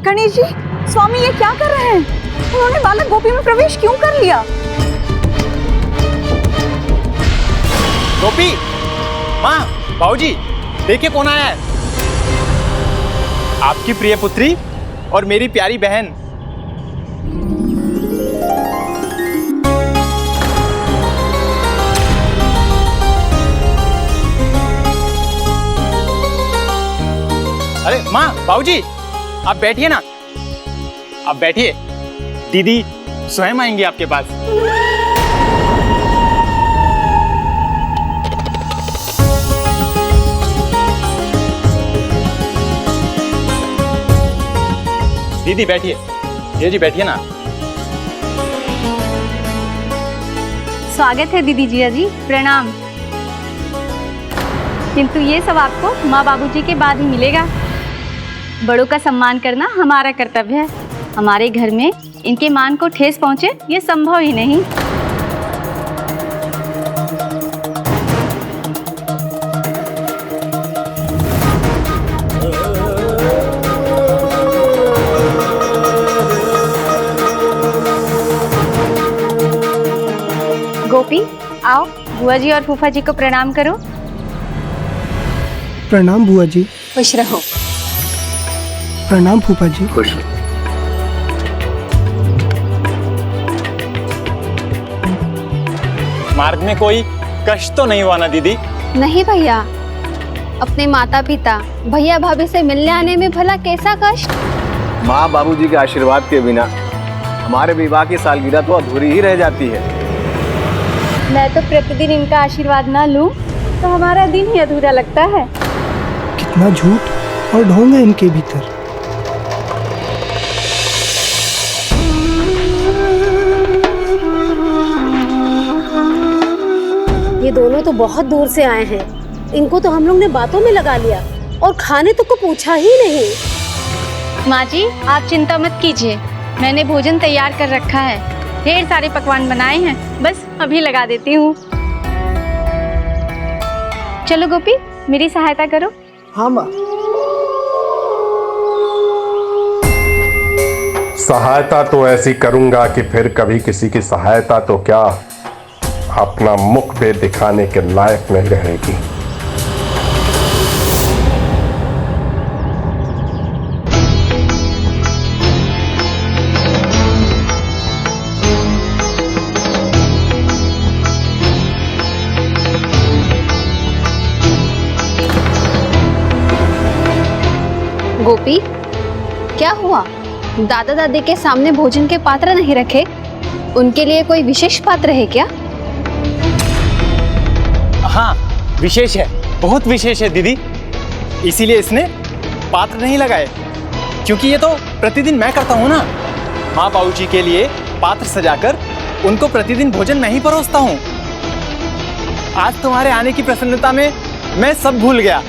गणेश जी, स्वामी ये क्या कर रहे हैं? उन्होंने बालक गोपी में प्रवेश क्यों कर लिया? गोपी, माँ, बाबूजी, देखिए कौन आया है। आपकी प्रिय पुत्री और मेरी प्यारी बहन। अरे माँ, बाबूजी, आप बैठिए ना, आप बैठिए। दीदी स्वयं आएंगी आपके पास। दीदी बैठिए, ये जी बैठिए ना। स्वागत है दीदी जिया जी, प्रणाम। किंतु ये सब आपको माँ बाबूजी के बाद ही मिलेगा। बड़ों का सम्मान करना हमारा कर्तव्य है। हमारे घर में इनके मान को ठेस पहुँचे ये संभव ही नहीं। गोपी, आओ बुआ जी और फूफा जी को प्रणाम करो। प्रणाम बुआ जी। खुश रहो। प्रणाम फूफा जी। खुश। मार्ग में कोई कष्ट तो नहीं हुआ ना दीदी? नहीं भैया, अपने माता पिता भैया भाभी से मिलने आने में भला कैसा कष्ट। माँ बाबूजी के आशीर्वाद के बिना हमारे विवाह की सालगिरह तो अधूरी ही रह जाती है। मैं तो प्रतिदिन इनका आशीर्वाद ना लूं तो हमारा दिन ही अधूरा लगता है। कितना झूठ और ढोंग है इनके भीतर। ये दोनों तो बहुत दूर से आए हैं। इनको तो हम लोग ने बातों में लगा लिया और खाने तक को पूछा ही नहीं। माँ जी, आप चिंता मत कीजिए, मैंने भोजन तैयार कर रखा है। ढेर सारे पकवान बनाए हैं, बस अभी लगा देती हूँ। चलो गोपी, मेरी सहायता करो। हाँ माँ। सहायता तो ऐसी करूंगा कि फिर कभी किसी की सहायता तो क्या, अपना मुख पे दिखाने के लायक नहीं रहेगी। गोपी, क्या हुआ? दादा दादी के सामने भोजन के पात्र नहीं रखे? उनके लिए कोई विशेष पात्र है क्या? हाँ, विशेष है, बहुत विशेष है दीदी। इसीलिए इसने पात्र नहीं लगाए, क्योंकि ये तो प्रतिदिन मैं करता हूँ ना। माँ बाबूजी के लिए पात्र सजाकर उनको प्रतिदिन भोजन मैं ही परोसता हूँ। आज तुम्हारे आने की प्रसन्नता में मैं सब भूल गया।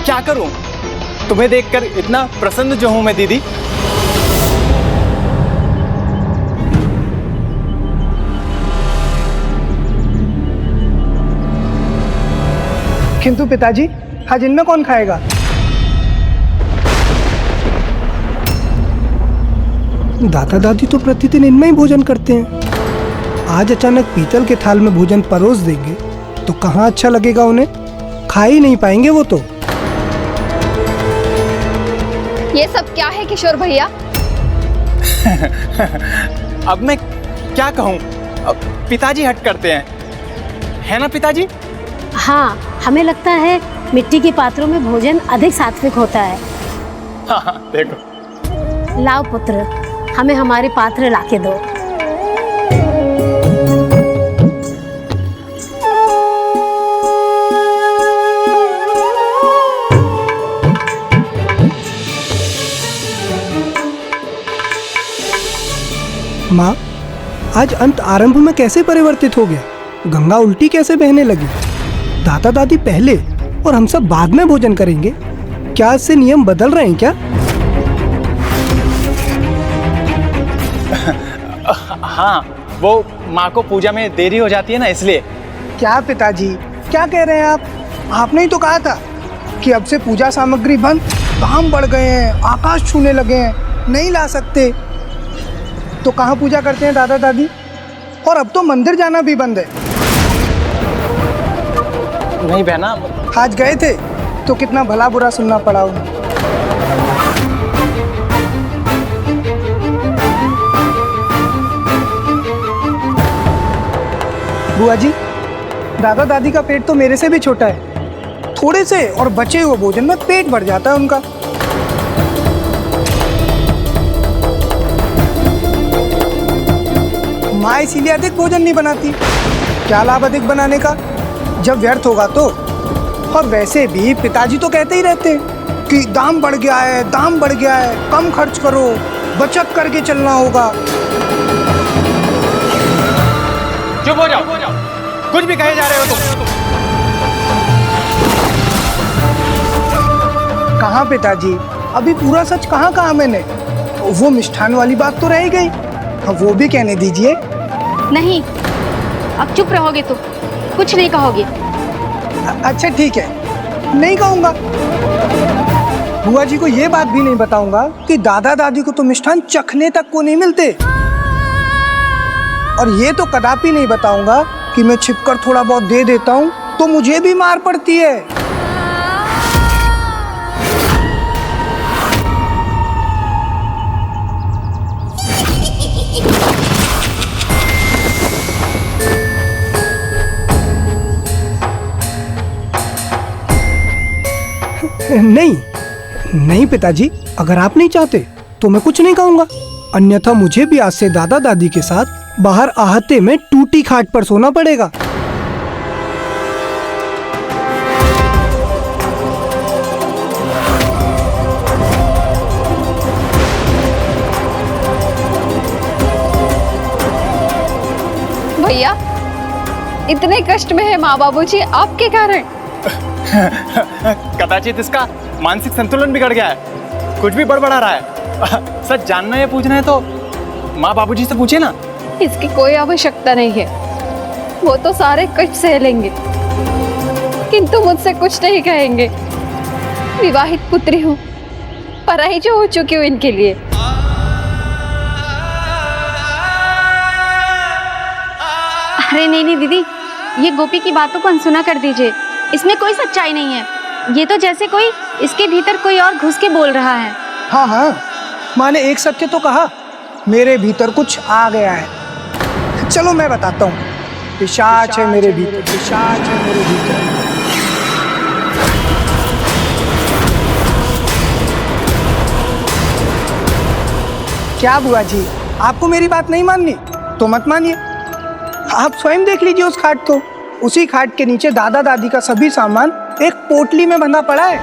क्या करूं? तुम्हें देखकर इतना प्रसन्न जो हूं मैं दीदी। किंतु पिताजी, आज इनमें कौन खाएगा? दादा दादी तो प्रतिदिन इनमें ही भोजन करते हैं। आज अचानक पीतल के थाल में भोजन परोस देंगे तो कहाँ अच्छा लगेगा उन्हें? खा ही नहीं पाएंगे वो तो। ये सब क्या है किशोर भैया? अब मैं क्या कहूँ? पिताजी हट करते हैं, है ना पिताजी? हाँ, हमें लगता है मिट्टी के पात्रों में भोजन अधिक सात्विक होता है। हाँ, देखो। लाओ पुत्र, हमें हमारे पात्र लाके दो। माँ, आज अंत आरंभ में कैसे परिवर्तित हो गया? गंगा उल्टी कैसे बहने लगी? दादा दादी पहले और हम सब बाद में भोजन करेंगे। क्या इससे नियम बदल रहे हैं क्या? हाँ, वो माँ को पूजा में देरी हो जाती है ना, इसलिए। क्या पिताजी, क्या कह रहे हैं आप? आपने ही तो कहा था कि अब से पूजा सामग्री बंद, दाम बढ़ गए हैं, आकाश छूने लगे हैं, नहीं ला सकते। तो कहाँ पूजा करते हैं दादा दादी? और अब तो मंदिर जाना भी बंद है। नहीं बहना, आज गए थे तो कितना भला बुरा सुनना पड़ा उन्हें। बुआ जी, दादा दादी का पेट तो मेरे से भी छोटा है। थोड़े से और बचे हुए भोजन में पेट भर जाता है उनका। माँ इसीलिए अधिक भोजन नहीं बनाती। क्या लाभ अधिक बनाने का जब व्यर्थ होगा तो। और वैसे भी पिताजी तो कहते ही रहते हैं कि दाम बढ़ गया है, दाम बढ़ गया है, कम खर्च करो, बचत करके चलना होगा। चुप हो जाओ, कुछ भी कहे जा रहे हो तुम। कहाँ पिताजी, अभी पूरा सच कहाँ कहा मैंने? वो मिष्ठान वाली बात तो रह गई, अब वो भी कहने दीजिए। नहीं, अब चुप रहोगे तो कुछ नहीं कहोगे। अच्छा ठीक है, नहीं कहूँगा। बुआ जी को ये बात भी नहीं बताऊंगा कि दादा दादी को तो मिष्ठान चखने तक को नहीं मिलते। और ये तो कदापि नहीं बताऊंगा कि मैं छिपकर थोड़ा बहुत दे देता हूँ तो मुझे भी मार पड़ती है। नहीं नहीं पिताजी, अगर आप नहीं चाहते तो मैं कुछ नहीं कहूंगा। अन्यथा मुझे भी आज से दादा दादी के साथ बाहर आहते में टूटी खाट पर सोना पड़ेगा। भैया, इतने कष्ट में है माँ बाबूजी आपके कारण। कदाचित इसका मानसिक संतुलन बिगड़ गया है, कुछ भी बड़बड़ा रहा है। सच जानना है, पूछना है तो माँ बाबूजी से पूछे ना। इसकी कोई आवश्यकता नहीं है, वो तो सारे कष्ट सह लेंगे, किंतु मुझसे कुछ नहीं कहेंगे। विवाहित पुत्री हूँ, पराई जो हो चुकी हूँ इनके लिए। अरे नहीं नहीं दीदी, ये गोपी की बातों को अनसुना कर दीजिए। इसमें कोई सच्चाई नहीं है। ये तो जैसे कोई इसके भीतर कोई और घुस के बोल रहा है। हाँ हाँ, माँ ने एक सत्य तो कहा, मेरे भीतर कुछ आ गया है। चलो मैं बताता हूँ। पिशाच है मेरे भीतर, पिशाच है मेरे भीतर। क्या बुआ जी, आपको मेरी बात नहीं माननी तो मत मानिए। आप स्वयं देख लीजिए उस खाट को। उसी खाट के नीचे दादा दादी का सभी सामान एक पोटली में बंधा पड़ा है।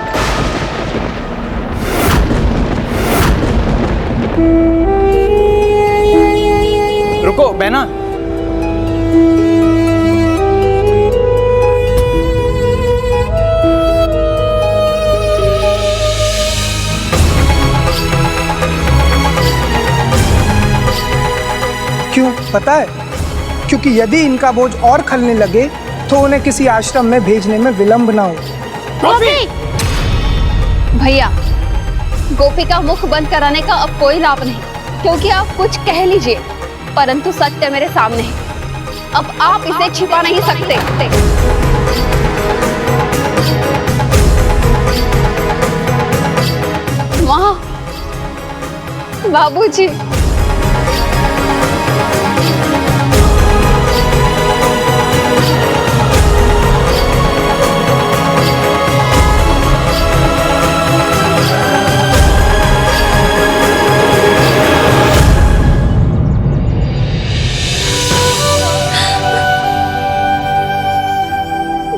रुको बहना, क्यों पता है? क्योंकि यदि इनका बोझ और खलने लगे तो उन्हें किसी आश्रम में भेजने में विलंब ना हो। गोपी! भैया, गोपी का मुख बंद कराने का अब कोई लाभ नहीं, क्योंकि आप कुछ कह लीजिए, परंतु सत्य मेरे सामने है। अब आप इसे छिपा नहीं सकते। माँ, बाबूजी,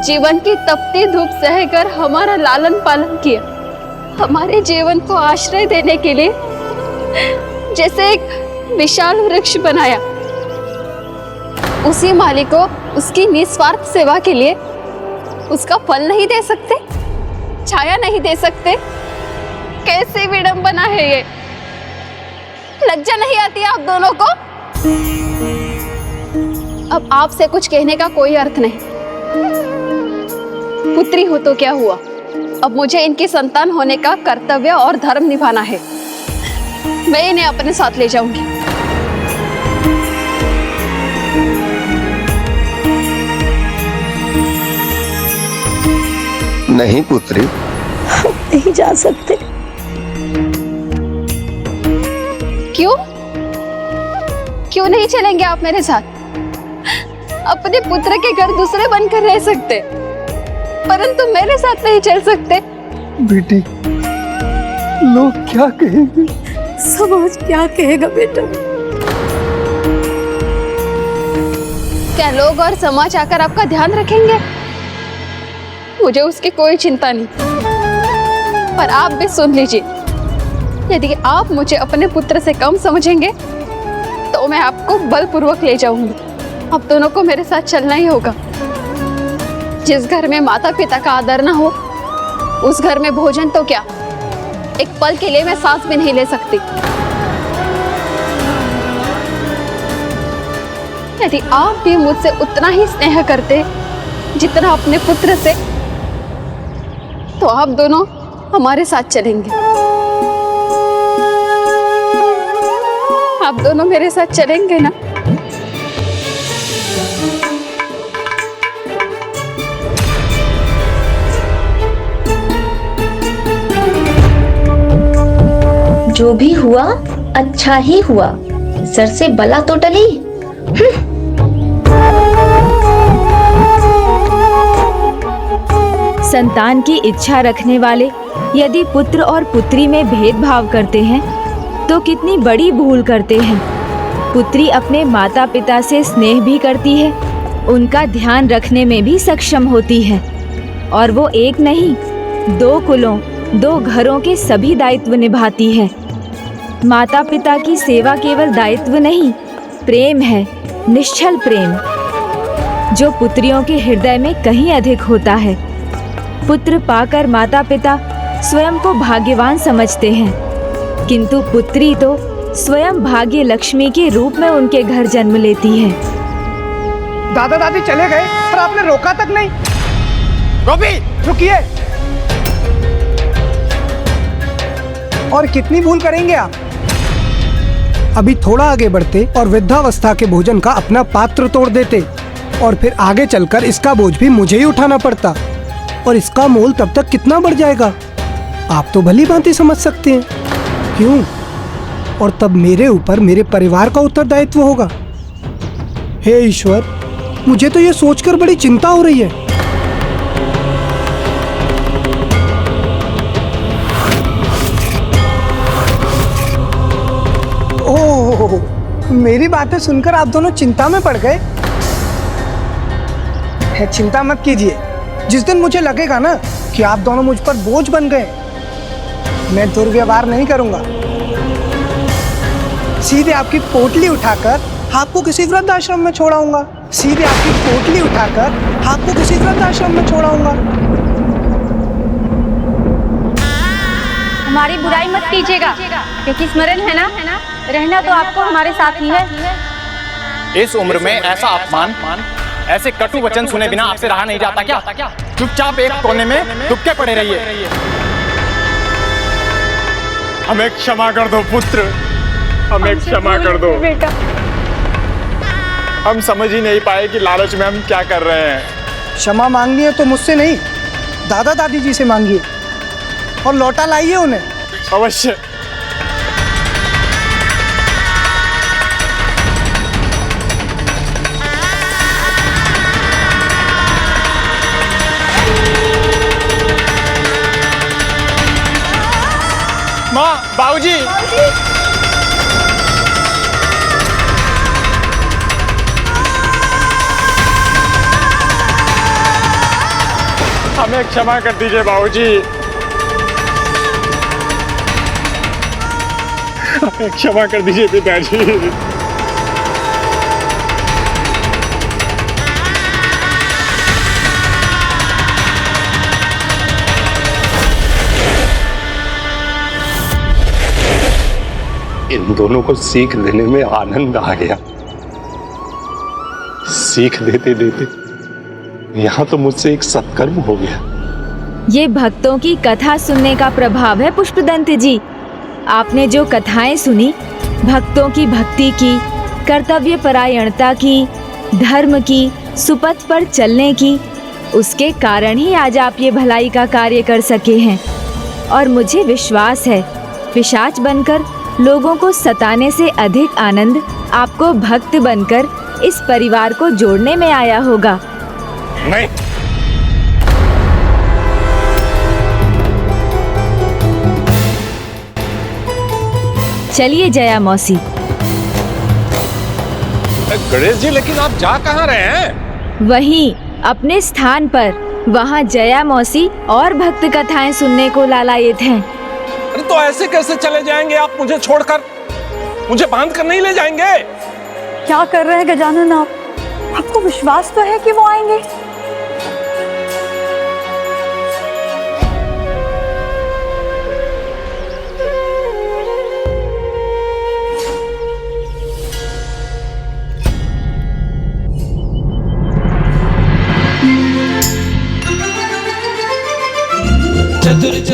जीवन की तपती धूप सहकर हमारा लालन पालन किया, हमारे जीवन को आश्रय देने के लिए जैसे एक विशाल वृक्ष बनाया। उसी मालिक को उसकी निस्वार्थ सेवा के लिए उसका फल नहीं दे सकते, छाया नहीं दे सकते? कैसी विडंबना है ये! लज्जा नहीं आती आप दोनों को? अब आपसे कुछ कहने का कोई अर्थ नहीं। पुत्री हो तो क्या हुआ, अब मुझे इनकी संतान होने का कर्तव्य और धर्म निभाना है। मैं इन्हें अपने साथ ले जाऊंगी। नहीं पुत्री, नहीं जा सकते। क्यों? क्यों नहीं चलेंगे आप मेरे साथ? अपने पुत्र के घर दूसरे बनकर रह सकते, परंतु मेरे साथ नहीं चल सकते। बेटी, लोग क्या कहेंगे? समाज क्या कहेगा बेटा? क्या लोग और समाज आकर आपका ध्यान रखेंगे? मुझे उसकी कोई चिंता नहीं, पर आप भी सुन लीजिए, यदि आप मुझे अपने पुत्र से कम समझेंगे तो मैं आपको बलपूर्वक ले जाऊंगी। अब दोनों को मेरे साथ चलना ही होगा। जिस घर में माता पिता का आदर ना हो, उस घर में भोजन तो क्या, एक पल के लिए मैं सांस भी नहीं ले सकती। यदि आप भी मुझसे उतना ही स्नेह करते जितना अपने पुत्र से, तो आप दोनों हमारे साथ चलेंगे। आप दोनों मेरे साथ चलेंगे ना? जो भी हुआ अच्छा ही हुआ, सर से बला तो टली। संतान की इच्छा रखने वाले यदि पुत्र और पुत्री में भेदभाव करते हैं तो कितनी बड़ी भूल करते हैं। पुत्री अपने माता पिता से स्नेह भी करती है, उनका ध्यान रखने में भी सक्षम होती है, और वो एक नहीं 2 कुलों 2 घरों के सभी दायित्व निभाती है। माता पिता की सेवा केवल दायित्व नहीं, प्रेम है, निश्चल प्रेम, जो पुत्रियों के हृदय में कहीं अधिक होता है। पुत्र पाकर माता पिता स्वयं को भाग्यवान समझते हैं, किंतु पुत्री तो स्वयं भाग्य लक्ष्मी के रूप में उनके घर जन्म लेती है। दादा दादी चले गए पर आपने रोका तक नहीं। गोपी, रुकिए। और कितनी भूल करेंगे आप? अभी थोड़ा आगे बढ़ते और वृद्धावस्था के भोजन का अपना पात्र तोड़ देते, और फिर आगे चलकर इसका बोझ भी मुझे ही उठाना पड़ता, और इसका मोल तब तक कितना बढ़ जाएगा आप तो भली भांति समझ सकते हैं। क्यों? और तब मेरे ऊपर मेरे परिवार का उत्तरदायित्व होगा। हे ईश्वर, मुझे तो ये सोचकर बड़ी चिंता हो रही है। ओह, मेरी बातें सुनकर आप दोनों चिंता में पड़ गए। चिंता मत कीजिए, जिस दिन मुझे लगेगा ना कि आप दोनों मुझ पर बोझ बन गए, मैं दुर्व्यवहार नहीं करूंगा। सीधे आपकी पोटली उठाकर आपको किसी वृद्धाश्रम में छोड़ाऊंगा। सीधे आपकी पोटली उठाकर आपको किसी वृद्धाश्रम में छोड़ाऊंगा। हमारी बुराई मत कीजिएगा, क्योंकि स्मरण है ना, रहना तो आपको हमारे साथ ही है। इस उम्र में ऐसा अपमान, ऐसे कटु वचन सुने बिना आपसे रहा नहीं जाता क्या? चुपचाप एक कोने में दुबके पड़े रहिए। हमें क्षमा कर दो पुत्र, हमें क्षमा कर दो। बेटा, हम समझ ही नहीं पाए कि लालच में हम क्या कर रहे हैं। क्षमा मांगनी है तो मुझसे नहीं, दादा दादी जी से मांगिए और लौटा लाइए उन्हें। अवश्य। माँ, बाबूजी, हमें क्षमा कर दीजिए बाबूजी, हमें क्षमा कर दीजिए पिताजी। इन दोनों को सीख देने में आनंद आ गया। सीख देते देते यहां तो मुझसे एक सत्कर्म हो गया। ये भक्तों की कथा सुनने का प्रभाव है पुष्पदंत जी। आपने जो कथाएं सुनी, भक्तों की भक्ति की, कर्तव्य परायणता की, धर्म की, सुपथ पर चलने की, उसके कारण ही आज आप ये भलाई का कार्य कर सके हैं। और मुझे विश्वास है, पिशाच बनकर लोगों को सताने से अधिक आनंद आपको भक्त बनकर इस परिवार को जोड़ने में आया होगा। नहीं, चलिए जया मौसी। गणेश जी, लेकिन आप जा कहाँ रहे हैं? वहीं अपने स्थान पर, वहाँ जया मौसी और भक्त कथाएं सुनने को लालायित हैं। अरे तो ऐसे कैसे चले जाएंगे आप मुझे छोड़कर? मुझे बांध कर नहीं ले जाएंगे? क्या कर रहे हैं गजानन आप? आपको विश्वास तो है कि वो आएंगे?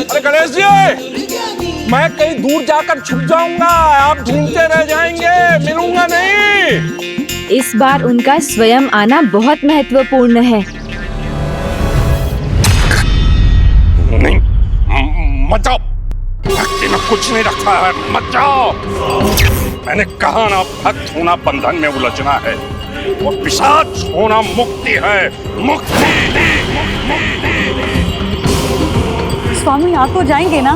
अरे गणेश जी, मैं कहीं दूर जाकर छुप जाऊंगा, आप ढूंढते रह जाएंगे, मिलूंगा नहीं। इस बार उनका स्वयं आना बहुत महत्वपूर्ण है। नहीं, मत जाओ, भक्ति में कुछ नहीं रखा है, मत जाओ। मैंने कहा ना, भक्त होना बंधन में उलझना है और पिशाच होना मुक्ति है, मुक्ति। स्वामी आ तो जाएंगे ना?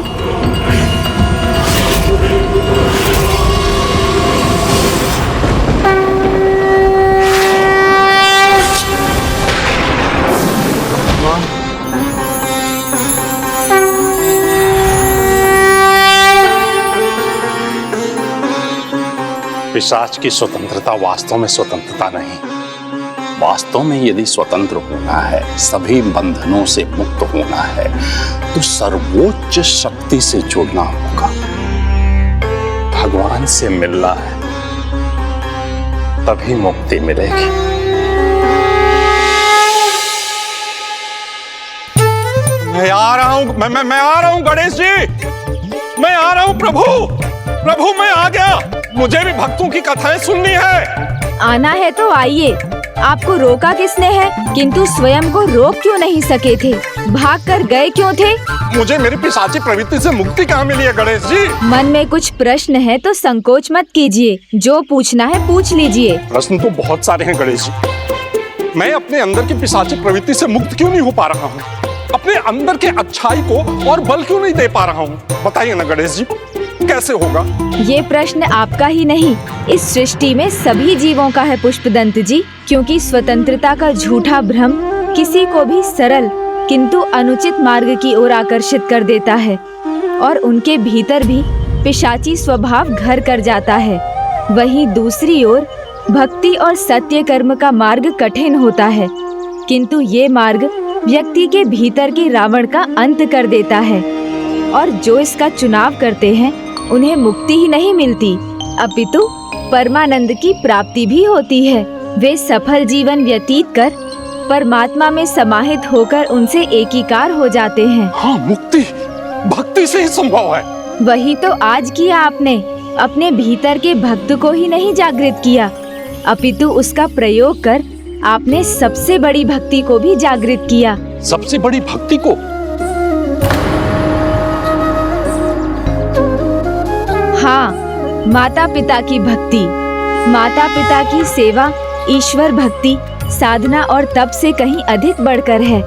पिशाच की स्वतंत्रता वास्तव में स्वतंत्रता नहीं। वास्तव में यदि स्वतंत्र होना है, सभी बंधनों से मुक्त होना है, तो सर्वोच्च शक्ति से जुड़ना होगा, भगवान से मिलना है, तभी मुक्ति मिलेगी। मैं आ रहा हूं, मैं आ रहा हूं गणेश जी, मैं आ रहा हूं। प्रभु मैं आ गया, मुझे भी भक्तों की कथाएं सुननी है। आना है तो आइए, आपको रोका किसने है? किंतु स्वयं को रोक क्यों नहीं सके थे? भाग कर गए क्यों थे? मुझे मेरी पिशाची प्रवृत्ति से मुक्ति कहाँ मिली है गणेश जी? मन में कुछ प्रश्न है तो संकोच मत कीजिए, जो पूछना है पूछ लीजिए। प्रश्न तो बहुत सारे हैं गणेश जी। मैं अपने अंदर की पिशाची प्रवृत्ति से मुक्त क्यों नहीं हो पा रहा हूँ? अपने अंदर के अच्छाई को और बल क्यों नहीं दे पा रहा हूँ? बताइए ना गणेश जी, कैसे होगा? ये प्रश्न आपका ही नहीं, इस सृष्टि में सभी जीवों का है पुष्पदंत जी, क्योंकि स्वतंत्रता का झूठा भ्रम किसी को भी सरल किंतु अनुचित मार्ग की ओर आकर्षित कर देता है और उनके भीतर भी पिशाची स्वभाव घर कर जाता है। वहीं दूसरी ओर भक्ति और सत्य कर्म का मार्ग कठिन होता है, किंतु ये मार्ग व्यक्ति के भीतर के रावण का अंत कर देता है और जो इसका चुनाव करते हैं उन्हें मुक्ति ही नहीं मिलती, अपितु परमानंद की प्राप्ति भी होती है। वे सफल जीवन व्यतीत कर परमात्मा में समाहित होकर उनसे एकीकार हो जाते हैं। हाँ, मुक्ति भक्ति से ही संभव है। वही तो आज किया आपने, अपने भीतर के भक्त को ही नहीं जागृत किया, अपितु उसका प्रयोग कर आपने सबसे बड़ी भक्ति को भी जागृत किया। सबसे बड़ी भक्ति को? हाँ, माता पिता की भक्ति। माता पिता की सेवा ईश्वर भक्ति, साधना और तप से कहीं अधिक बढ़कर है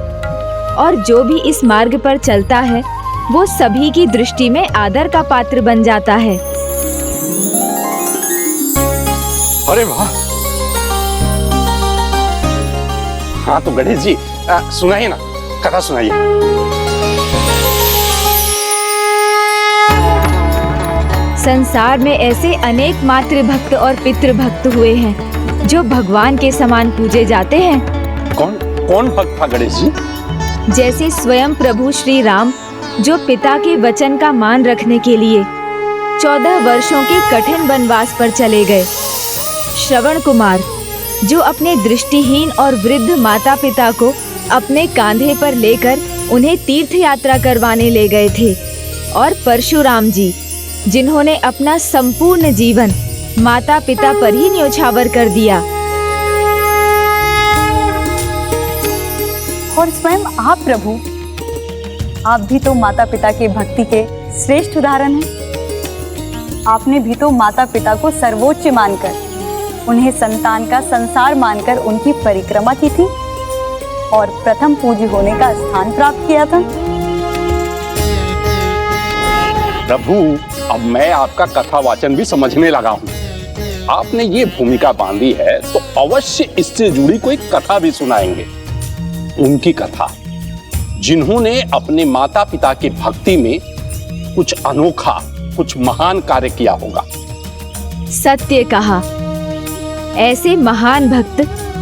और जो भी इस मार्ग पर चलता है वो सभी की दृष्टि में आदर का पात्र बन जाता है। अरे वाह! हाँ तो गणेश जी सुनाइए ना, कथा सुनाइए। संसार में ऐसे अनेक मातृभक्त और पितृभक्त हुए हैं जो भगवान के समान पूजे जाते हैं। कौन भक्त था गणेश जी? जैसे स्वयं प्रभु श्री राम, जो पिता के वचन का मान रखने के लिए 14 वर्षों के कठिन वनवास पर चले गए। श्रवण कुमार, जो अपने दृष्टिहीन और वृद्ध माता पिता को अपने कांधे पर लेकर उन्हें तीर्थ यात्रा करवाने ले गए थे, और परशुराम जी, जिन्होंने अपना संपूर्ण जीवन माता पिता पर ही न्योछावर कर दिया। और स्वयं आप प्रभु, आप भी तो माता पिता की भक्ति के श्रेष्ठ उदाहरण हैं। आपने भी तो माता पिता को सर्वोच्च मानकर, उन्हें संतान का संसार मानकर उनकी परिक्रमा की थी और प्रथम पूज्य होने का स्थान प्राप्त किया था। प्रभु, अब मैं आपका कथा वाचन भी समझने लगा हूँ। आपने ये भूमिका बांधी है तो अवश्य इससे जुड़ी कोई कथा भी सुनाएंगे। उनकी कथा, जिन्होंने अपने माता पिता की भक्ति में कुछ अनोखा, कुछ महान कार्य किया होगा। सत्य कहा। ऐसे महान भक्त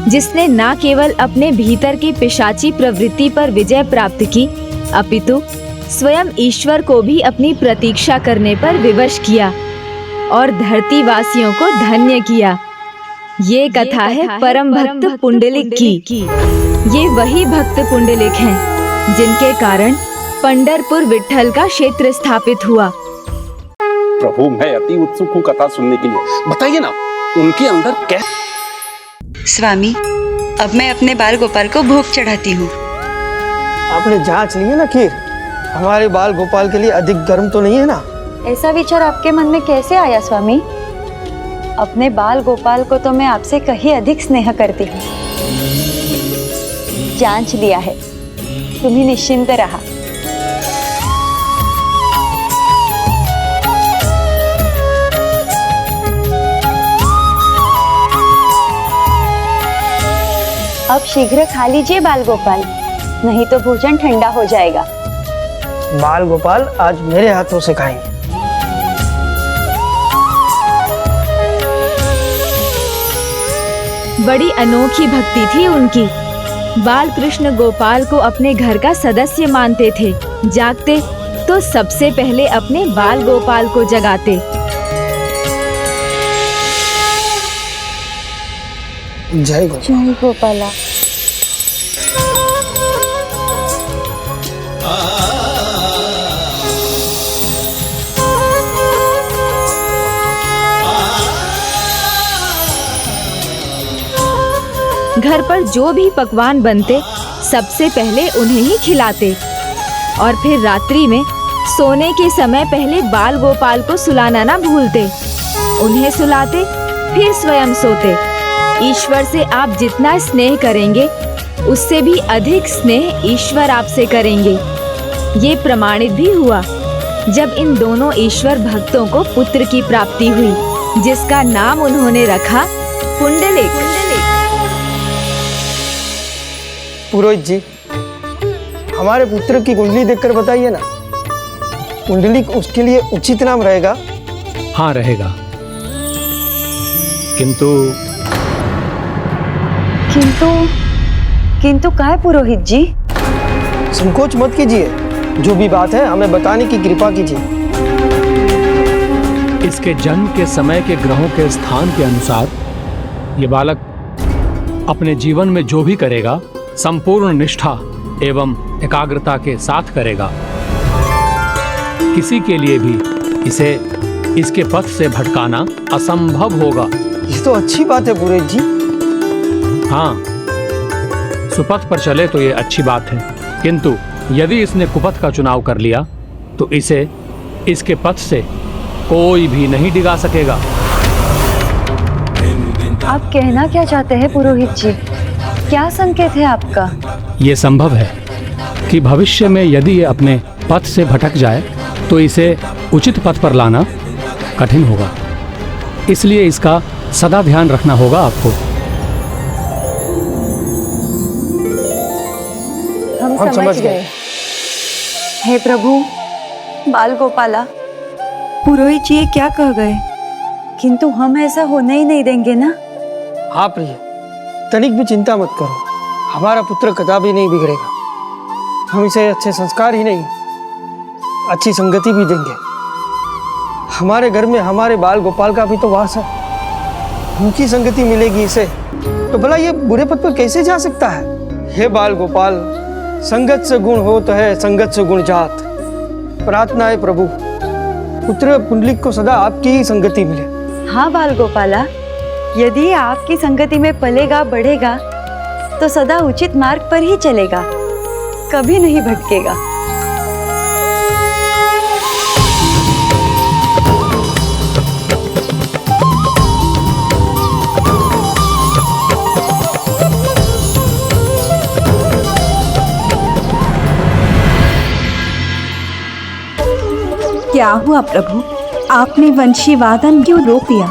जिसने न केवल अपने भीतर की पिशाची प्रवृत्ति पर विजय प्राप्त की, अपितु स्वयं ईश्वर को भी अपनी प्रतीक्षा करने पर विवश किया और धरती वासियों को धन्य किया। ये कथा है परम भक्त पुंडलिक की। ये वही भक्त पुंडलिक हैं जिनके कारण पंढरपुर विट्ठल का क्षेत्र स्थापित हुआ। प्रभु, मैं अति उत्सुक हूँ कथा सुनने के लिए। बताइए ना, उनके अंदर क्या? स्वामी, अब मैं अपने बाल गोपाल को भोग चढ़ाती हूँ। आपने जांच ली है ना खीर? हमारे बाल गोपाल के लिए अधिक गर्म तो नहीं है ना? ऐसा विचार आपके मन में कैसे आया स्वामी? अपने बाल गोपाल को तो मैं आपसे कहीं अधिक स्नेह करती हूँ। जांच लिया है, तुम्ही निश्चिंत रहा। अब शीघ्र खा लीजिए बाल गोपाल, नहीं तो भोजन ठंडा हो जाएगा। बाल गोपाल आज मेरे हाथों से खाएंगे। बड़ी अनोखी भक्ति थी उनकी। बाल कृष्ण गोपाल को अपने घर का सदस्य मानते थे। जागते तो सबसे पहले अपने बाल गोपाल को जगाते। जय गोपाला। घर पर जो भी पकवान बनते सबसे पहले उन्हें ही खिलाते, और फिर रात्रि में सोने के समय पहले बाल गोपाल को सुलाना ना भूलते। उन्हें सुलाते, फिर स्वयं सोते। ईश्वर से आप जितना स्नेह करेंगे, उससे भी अधिक स्नेह ईश्वर आपसे करेंगे। ये प्रमाणित भी हुआ जब इन दोनों ईश्वर भक्तों को पुत्र की प्राप्ति हुई, जिसका नाम उन्होंने रखा पुंडलिक। पुरोहित जी, हमारे पुत्र की कुंडली देखकर बताइए ना, पुंडलिक उसके लिए उचित नाम रहेगा? हाँ, रहेगा। किंतु क्या है पुरोहित जी? संकोच मत कीजिए, जो भी बात है हमें बताने की कृपा कीजिए। इसके जन्म के समय के ग्रहों के स्थान के अनुसार ये बालक अपने जीवन में जो भी करेगा, संपूर्ण निष्ठा एवं एकाग्रता के साथ करेगा। किसी के लिए भी इसे इसके पथ से भटकाना असंभव होगा। ये तो अच्छी बात है पुरोहित जी। हाँ, सुपथ पर चले तो ये अच्छी बात है, किंतु यदि इसने कुपथ का चुनाव कर लिया तो इसे इसके पथ से कोई भी नहीं डिगा सकेगा। आप कहना क्या चाहते हैं पुरोहित जी? क्या संकेत है आपका? ये संभव है कि भविष्य में यदि ये अपने पथ से भटक जाए तो इसे उचित पथ पर लाना कठिन होगा। इसलिए इसका सदा ध्यान रखना होगा आपको। हम समझ गए। हे प्रभु, बाल गोपाला, पुरोहित जी ये क्या कह गए? किंतु हम ऐसा होने ही नहीं देंगे ना? हाँ प्रिय, तनिक भी चिंता मत करो, हमारा पुत्र कदापि नहीं बिगड़ेगा। हम इसे अच्छे संस्कार ही नहीं, अच्छी संगति भी देंगे। हमारे घर में हमारे बाल गोपाल का भी तो वास है, उनकी संगति मिलेगी इसे, तो भला ये बुरे पथ पर कैसे जा सकता है? हे बाल गोपाल, संगत से गुण होत है, संगत से गुण जात। प्रार्थना है प्रभु, पुत्र पुंडलिक को सदा आपकी ही संगति मिले। हाँ बाल गोपाला, यदि आपकी संगति में पलेगा बढ़ेगा तो सदा उचित मार्ग पर ही चलेगा, कभी नहीं भटकेगा। क्या हुआ प्रभु, आपने वंशी वादन क्यों रोक दिया?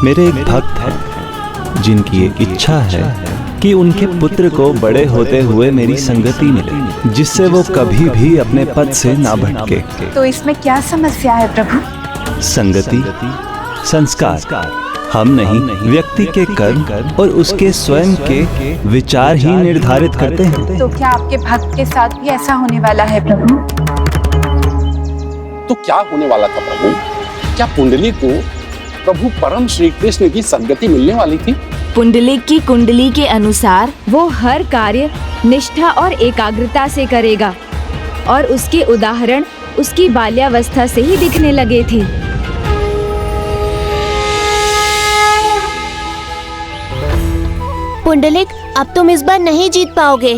मेरे एक भक्त हैं जिनकी एक इच्छा है कि उनके पुत्र को बड़े होते हुए मेरी संगति मिले, जिससे वो कभी भी अपने पद से ना भटके। तो इसमें क्या समस्या है प्रभु? संगति, संस्कार हम नहीं, व्यक्ति के कर्म और उसके स्वयं के विचार ही निर्धारित करते हैं। तो क्या आपके भक्त के साथ भी ऐसा होने वाला है प्रभु? तो क्या होने वाला था प्रभु? क्या पुंडलिक को प्रभु परम श्री कृष्ण की संगति मिलने वाली थी? पुंडलिक की कुंडली के अनुसार वो हर कार्य निष्ठा और एकाग्रता से करेगा और उसके उदाहरण उसकी बाल्यावस्था से ही दिखने लगे थे। पुंडलिक, अब तुम इस बार नहीं जीत पाओगे,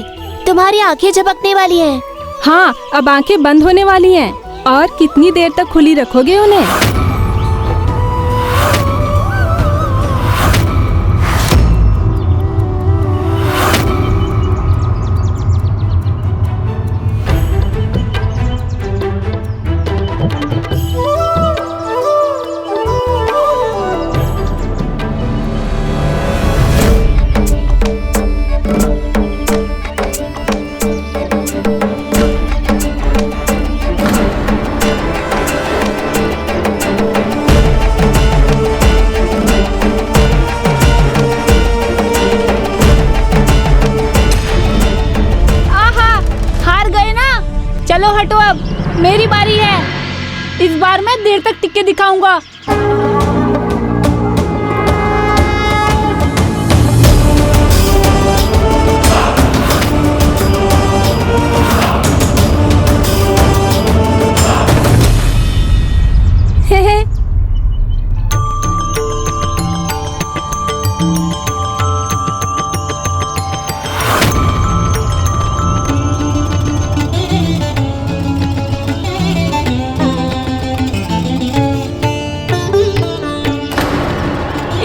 तुम्हारी आंखें झपकने वाली हैं। हाँ, अब आंखें बंद होने वाली हैं। और कितनी देर तक खुली रखोगे उन्हें? चलो हटो, अब मेरी बारी है। इस बार मैं देर तक टिके दिखाऊंगा।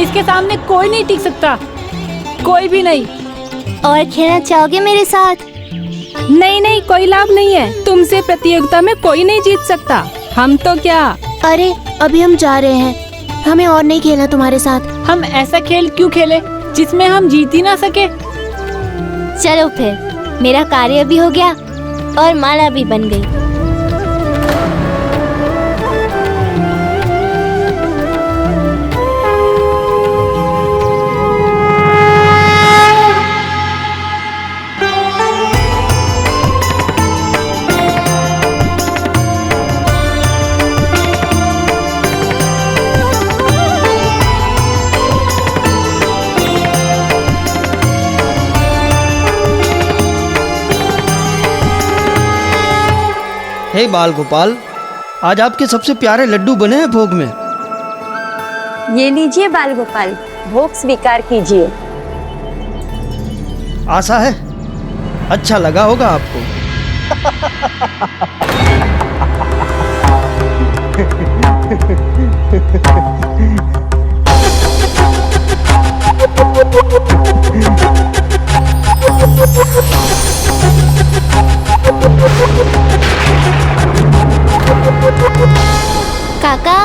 इसके सामने कोई नहीं टिक सकता, कोई भी नहीं। और खेलना चाहोगे मेरे साथ? नहीं नहीं, कोई लाभ नहीं है। तुमसे प्रतियोगिता में कोई नहीं जीत सकता। हम तो क्या। अरे अभी हम जा रहे हैं, हमें और नहीं खेलना तुम्हारे साथ। हम ऐसा खेल क्यों खेले जिसमें हम जीत ही ना सके? चलो फिर, मेरा कार्य भी हो गया और माला भी बन गई। हे बाल गोपाल, आज आपके सबसे प्यारे लड्डू बने हैं भोग में। ये लीजिए बाल गोपाल, भोग स्वीकार कीजिए। आशा है अच्छा लगा होगा आपको। काका,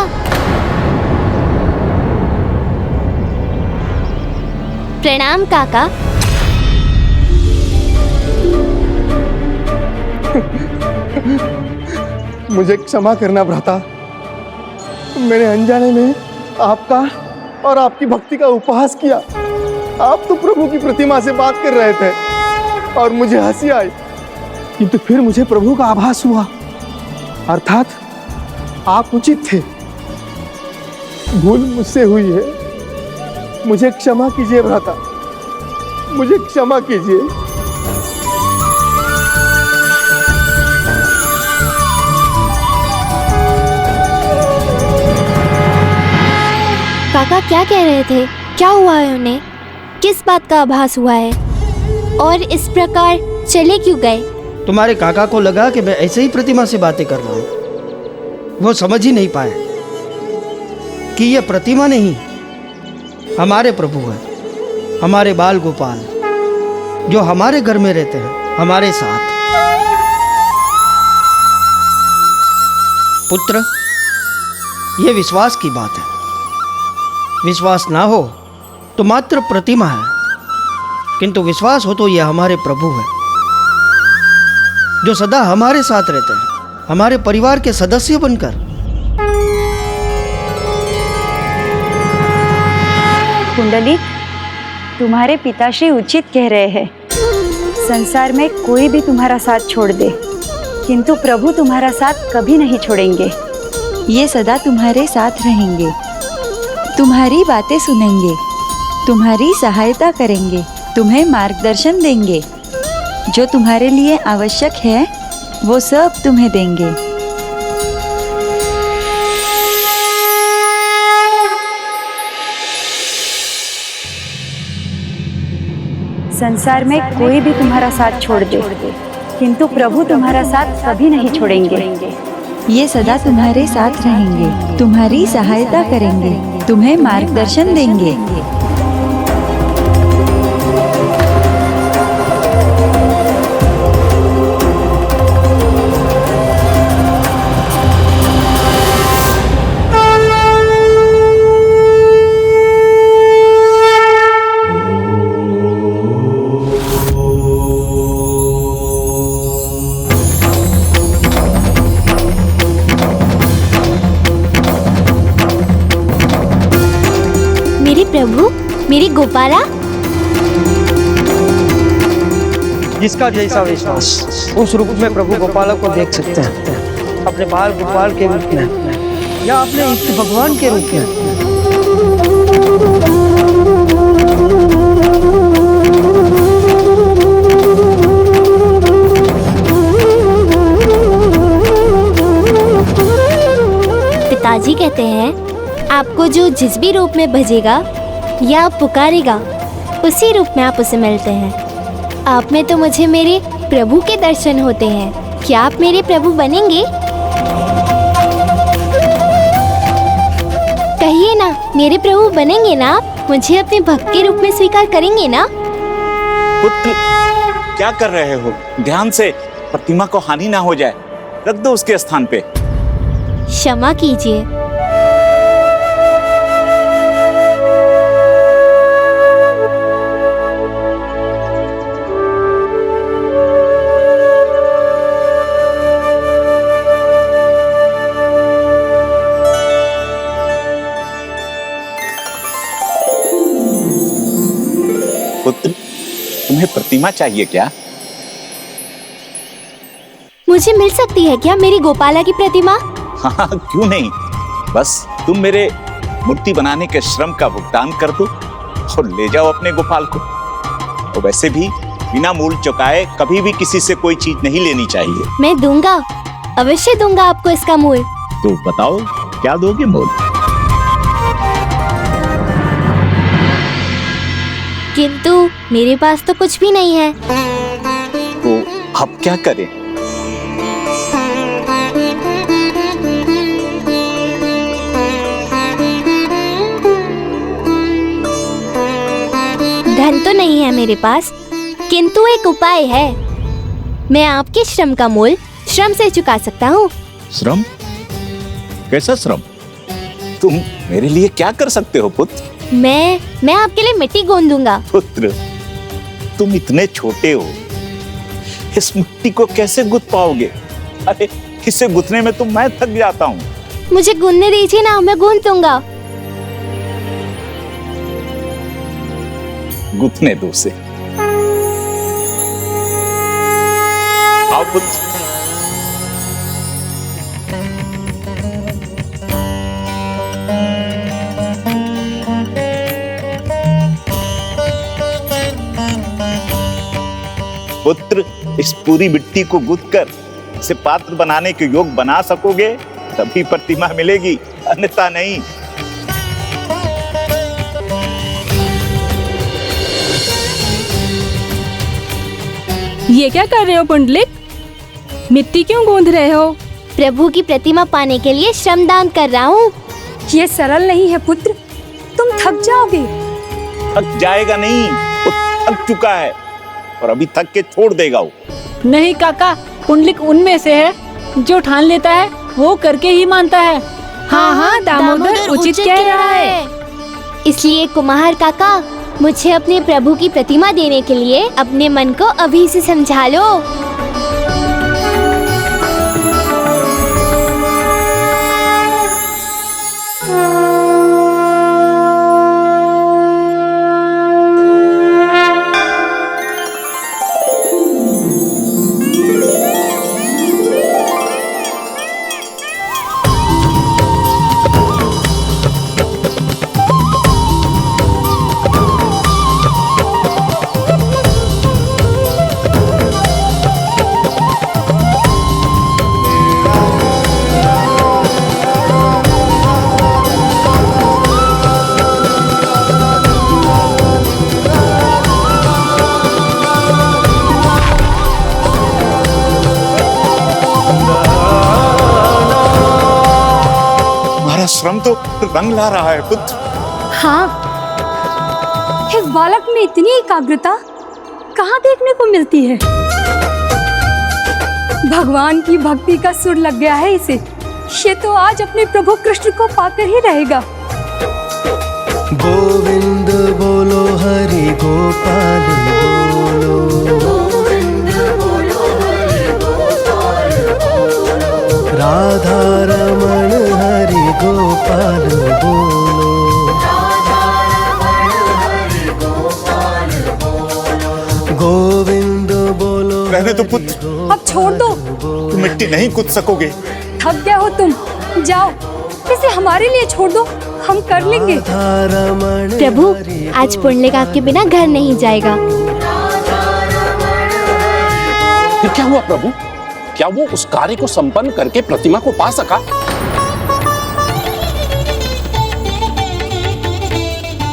प्रणाम काका। मुझे क्षमा करना भ्राता, मैंने अनजाने में आपका और आपकी भक्ति का उपहास किया। आप तो प्रभु की प्रतिमा से बात कर रहे थे और मुझे हंसी आई, किंतु फिर मुझे प्रभु का आभास हुआ, अर्थात आप उचित थे। भूल मुझसे हुई है, मुझे क्षमा कीजिए भ्राता, मुझे क्षमा कीजिए। काका क्या कह रहे थे? क्या हुआ है उन्हें? किस बात का आभास हुआ है? और इस प्रकार चले क्यों गए? तुम्हारे काका को लगा कि मैं ऐसे ही प्रतिमा से बातें कर रहा हूँ। वो समझ ही नहीं पाए कि ये प्रतिमा नहीं, हमारे प्रभु है, हमारे बाल गोपाल, जो हमारे घर में रहते हैं, हमारे साथ। पुत्र, ये विश्वास की बात है। विश्वास ना हो तो मात्र प्रतिमा है, किंतु विश्वास हो तो ये हमारे प्रभु है, जो सदा हमारे साथ रहते हैं, हमारे परिवार के सदस्य बनकर। कुंडली, तुम्हारे पिताश्री उचित कह रहे हैं। संसार में कोई भी तुम्हारा साथ छोड़ दे, किंतु प्रभु तुम्हारा साथ कभी नहीं छोड़ेंगे। ये सदा तुम्हारे साथ रहेंगे, तुम्हारी बातें सुनेंगे, तुम्हारी सहायता करेंगे, तुम्हें मार्गदर्शन देंगे। जो तुम्हारे लिए आवश्यक है वो सब तुम्हें देंगे। संसार में कोई भी तुम्हारा साथ छोड़ दे, किंतु प्रभु तुम्हारा साथ कभी नहीं छोड़ेंगे। ये सदा तुम्हारे साथ रहेंगे, तुम्हारी सहायता करेंगे, तुम्हें मार्गदर्शन देंगे। प्रभु, मेरी गोपाला। जिसका जैसा विश्वास उस रूप में प्रभु गोपाला को देख सकते हैं, अपने बाल गोपाल के रूप में या अपने इष्ट भगवान के रूप में। पिताजी कहते हैं आपको जो जिस भी रूप में भजेगा या पुकारेगा, उसी रूप में आप उसे मिलते हैं। आप में तो मुझे मेरे प्रभु के दर्शन होते हैं। क्या आप मेरे प्रभु बनेंगे? कहिए ना, मेरे प्रभु बनेंगे ना आप? मुझे अपने भक्त के रूप में स्वीकार करेंगे ना? पुत्र, क्या कर रहे हो? ध्यान से, प्रतिमा को हानि ना हो जाए। रख दो उसके स्थान पे। क्षमा कीजिए। पुत्र, तुम्हें प्रतिमा चाहिए क्या? मुझे मिल सकती है क्या मेरी गोपाला की प्रतिमा? हाँ, क्यों नहीं। बस तुम मेरे मूर्ति बनाने के श्रम का भुगतान कर दो और ले जाओ अपने गोपाल को। और वैसे भी बिना मूल चुकाए कभी भी किसी से कोई चीज नहीं लेनी चाहिए। मैं दूंगा, अवश्य दूंगा आपको इसका मूल। तो बताओ, क्या दोगे मूल? किंतु मेरे पास तो कुछ भी नहीं है। तो अब क्या करें? धन तो नहीं है मेरे पास, किंतु एक उपाय है। मैं आपके श्रम का मूल श्रम से चुका सकता हूँ। श्रम? कैसा श्रम? तुम मेरे लिए क्या कर सकते हो पुत्र? मैं आपके लिए मिट्टी गोंद दूंगा। पुत्र, तुम इतने छोटे हो, इस मिट्टी को कैसे गुथ पाओगे? अरे इसे गुथने में तो मैं थक जाता हूँ। मुझे गूंदने दीजिए ना, मैं गूंद दूंगा। गुथने दो उसे। आओ पुत्र। पुत्र, इस पूरी मिट्टी को गूंथकर इसे पात्र बनाने के योग बना सकोगे, तभी प्रतिमा मिलेगी, अन्यथा नहीं। ये क्या कर रहे हो पुंडलिक? मिट्टी क्यों गूंथ रहे हो? प्रभु की प्रतिमा पाने के लिए श्रमदान कर रहा हूँ। ये सरल नहीं है पुत्र, तुम थक जाओगे। थक जाएगा नहीं, वो थक चुका है और अभी थक के छोड़ देगा वो। नहीं काका, पुंडलिक उनमें से है जो ठान लेता है वो करके ही मानता है। हाँ हाँ, दामोदर उचित कह रहा है। इसलिए कुम्हार काका, मुझे अपने प्रभु की प्रतिमा देने के लिए अपने मन को अभी से समझा लो। श्रम तो रंग ला रहा है पुत्र। हाँ, एक बालक में इतनी एकाग्रता कहाँ देखने को मिलती है। भगवान की भक्ति का सुर लग गया है इसे। ये तो आज अपने प्रभु कृष्ण को पाकर ही रहेगा। गोविंद बोलो हरि गोपाल बोलो, राधा रमण हरि गोपाल बोलो, गोविंद बोलो। रहने दो पुत्र, अब छोड़ दो। तुम मिट्टी नहीं कूद सकोगे। थक गए हो तुम, जाओ इसे हमारे लिए छोड़ दो, हम कर लेंगे। प्रभु, आज पुंडलिक आपके बिना घर नहीं जाएगा। फिर क्या हुआ प्रभु? क्या वो उस कार्य को संपन्न करके प्रतिमा को पा सका?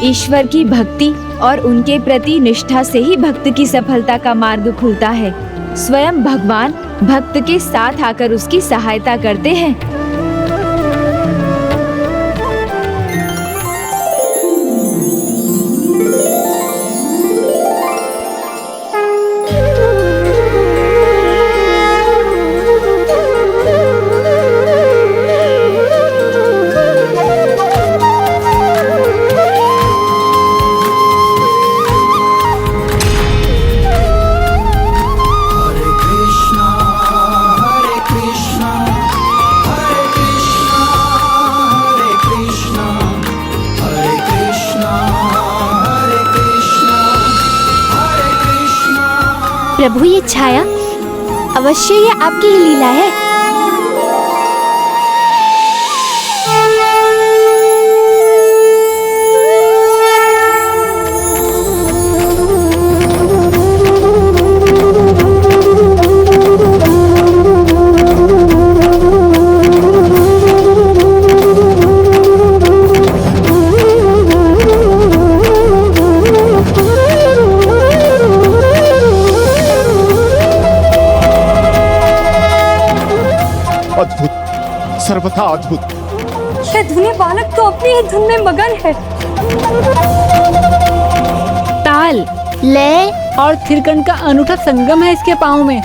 ईश्वर की भक्ति और उनके प्रति निष्ठा से ही भक्त की सफलता का मार्ग खुलता है। स्वयं भगवान भक्त के साथ आकर उसकी सहायता करते हैं। प्रभु, ये छाया अवश्य ये आपकी ही लीला है। अद्भुत, सर्वथा अद्भुत। ये धुने बालक तो अपनी ही धुन में मगन है। ताल, लय और थिरकन का अनूठा संगम है इसके पाँव में।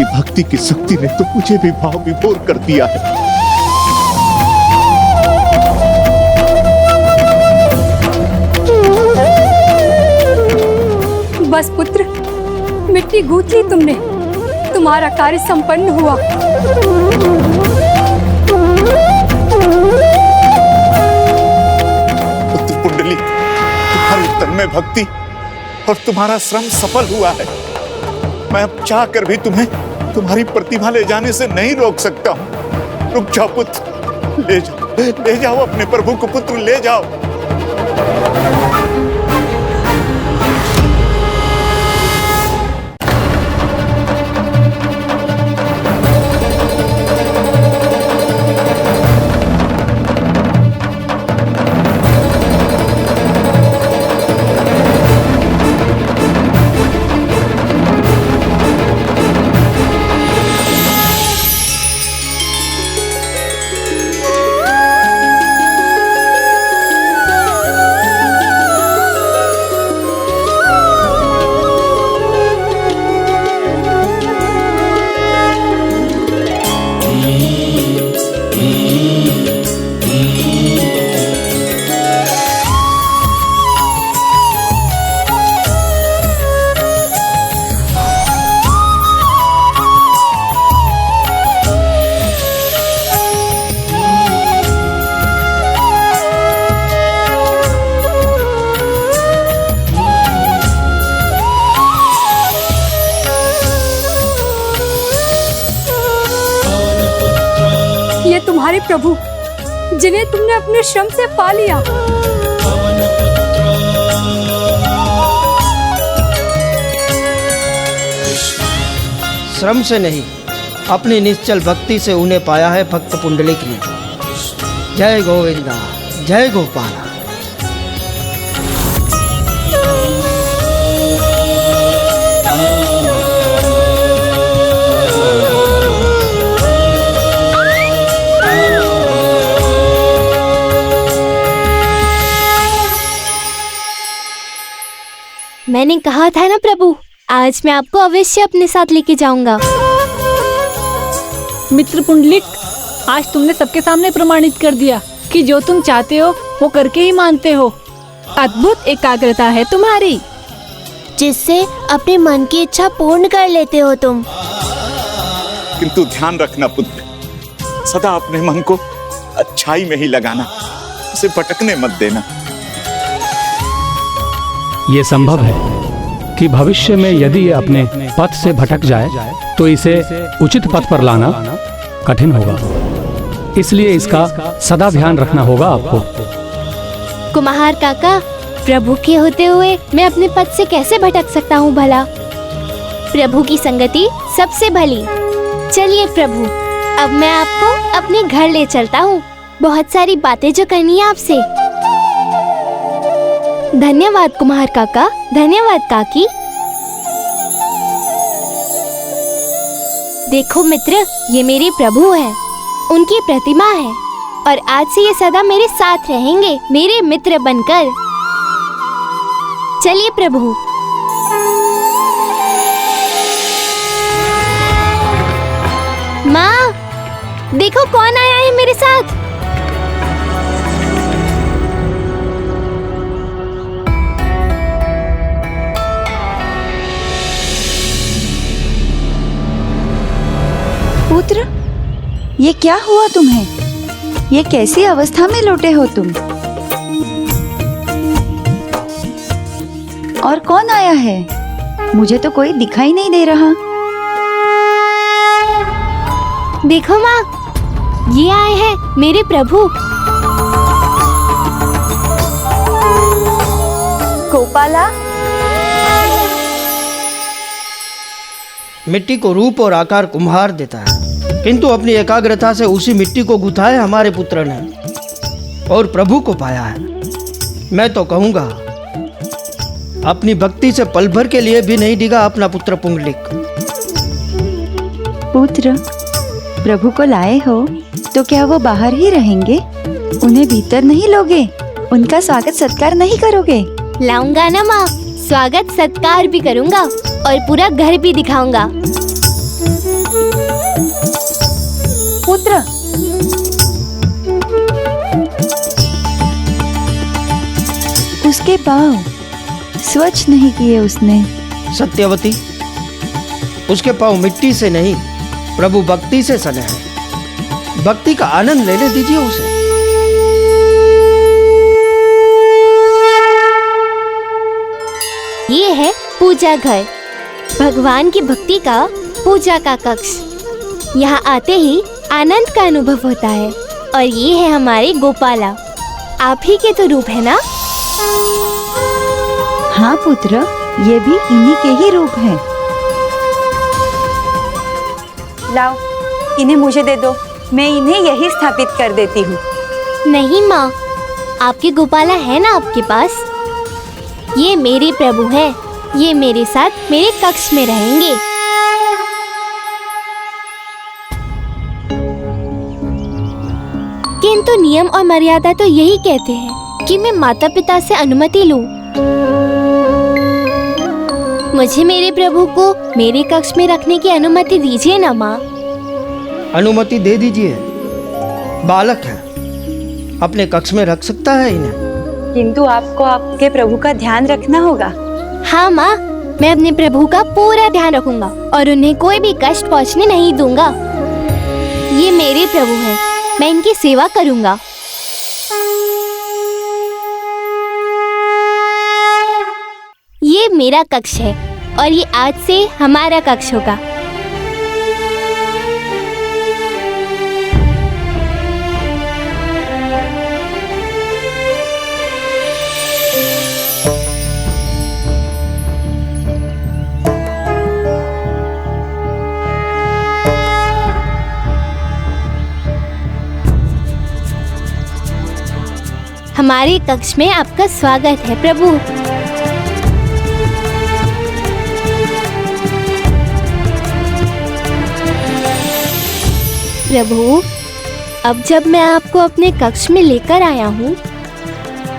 भक्ति की शक्ति ने तो मुझे भी भाव विभोर कर दिया है। बस पुत्र, मिट्टी गूंथ ली तुमने, तुम्हारा कार्य संपन्न हुआ। पुत्र पुंडली, तुम्हारी तन्मय भक्ति और तुम्हारा श्रम सफल हुआ है। मैं अब चाहकर भी तुम्हें तुम्हारी प्रतिभा ले जाने से नहीं रोक सकता हूँ। रुक जाओ पुत्र, ले जाओ अपने प्रभु को पुत्र, ले जाओ। ये तुम्हारे प्रभु जिन्हें तुमने अपने श्रम से पा लिया। श्रम से नहीं, अपनी निश्चल भक्ति से उन्हें पाया है भक्त पुंडलिक ने। जय गोविंदा, जय गोपाला। मैंने कहा था ना प्रभु, आज मैं आपको अवश्य अपने साथ लेके जाऊंगा। मित्र पुंडलिक, आज तुमने सबके सामने प्रमाणित कर दिया कि जो तुम चाहते हो वो करके ही मानते हो। अद्भुत एकाग्रता है तुम्हारी, जिससे अपने मन की इच्छा पूर्ण कर लेते हो तुम। किंतु ध्यान रखना पुत्र, सदा अपने मन को अच्छाई में ही लगाना, उसे भटकने मत देना। ये संभव है कि भविष्य में यदि ये अपने पथ से भटक जाए तो इसे उचित पथ पर लाना कठिन होगा, इसलिए इसका सदा ध्यान रखना होगा आपको। कुम्हार काका, प्रभु के होते हुए मैं अपने पथ से कैसे भटक सकता हूँ भला? प्रभु की संगति सबसे भली। चलिए प्रभु, अब मैं आपको अपने घर ले चलता हूँ। बहुत सारी बातें जो करनी है आपसे। धन्यवाद कुम्हार काका, धन्यवाद काकी। देखो मित्र, ये मेरे प्रभु हैं, उनकी प्रतिमा है और आज से ये सदा मेरे साथ रहेंगे, मेरे मित्र बनकर। चलिए प्रभु। माँ, देखो कौन आया है मेरे साथ। पुत्र, ये क्या हुआ तुम्हें? ये कैसी अवस्था में लौटे हो तुम? और कौन आया है? मुझे तो कोई दिखाई नहीं दे रहा। देखो माँ, ये आए हैं मेरे प्रभु। गोपाला, मिट्टी को रूप और आकार कुम्हार देता है, किंतु अपनी एकाग्रता से उसी मिट्टी को गुथाया हमारे पुत्र ने और प्रभु को पाया है। मैं तो कहूंगा, अपनी भक्ति से पल भर के लिए भी नहीं डिगा अपना पुत्र पुंडलिक। पुत्र, प्रभु को लाए हो तो क्या वो बाहर ही रहेंगे? उन्हें भीतर नहीं लोगे? उनका स्वागत सत्कार नहीं करोगे? लाऊंगा ना माँ, स्वागत सत्कार भी करूंगा और पूरा घर भी दिखाऊंगा। पुत्र, उसके पाँव स्वच्छ नहीं किए उसने। सत्यवती, उसके पाँव मिट्टी से नहीं, प्रभु भक्ति से सने हैं। भक्ति का आनंद लेने दीजिए उसे। ये है पूजा घर, भगवान की भक्ति का पूजा का कक्ष। यहाँ आते ही आनंद का अनुभव होता है। और ये है हमारे गोपाला, आप ही के तो रूप है ना? हाँ पुत्र, ये भी इन्हीं के ही रूप हैं। लाओ, इन्हें मुझे दे दो, मैं इन्हें यही स्थापित कर देती हूँ। नहीं माँ, आपके गोपाला है ना आपके पास? ये मेरे प्रभु हैं, ये मेरे साथ मेरे कक्ष में रहेंगे। किंतु नियम और मर्यादा तो यही कहते हैं कि मैं माता पिता से अनुमति लूं। मुझे मेरे प्रभु को मेरे कक्ष में रखने की अनुमति दीजिए ना माँ। अनुमति दे दीजिए, बालक है, अपने कक्ष में रख सकता है इन्हें। किंतु आपको आपके प्रभु का ध्यान रखना होगा। हाँ माँ, मैं अपने प्रभु का पूरा ध्यान रखूंगा और उन्हें कोई भी कष्ट पहुँचने नहीं दूंगा। ये मेरे प्रभु हैं, मैं इनकी सेवा करूंगा। ये मेरा कक्ष है और ये आज से हमारा कक्ष होगा। हमारे कक्ष में आपका स्वागत है प्रभु। प्रभु, अब जब मैं आपको अपने कक्ष में लेकर आया हूँ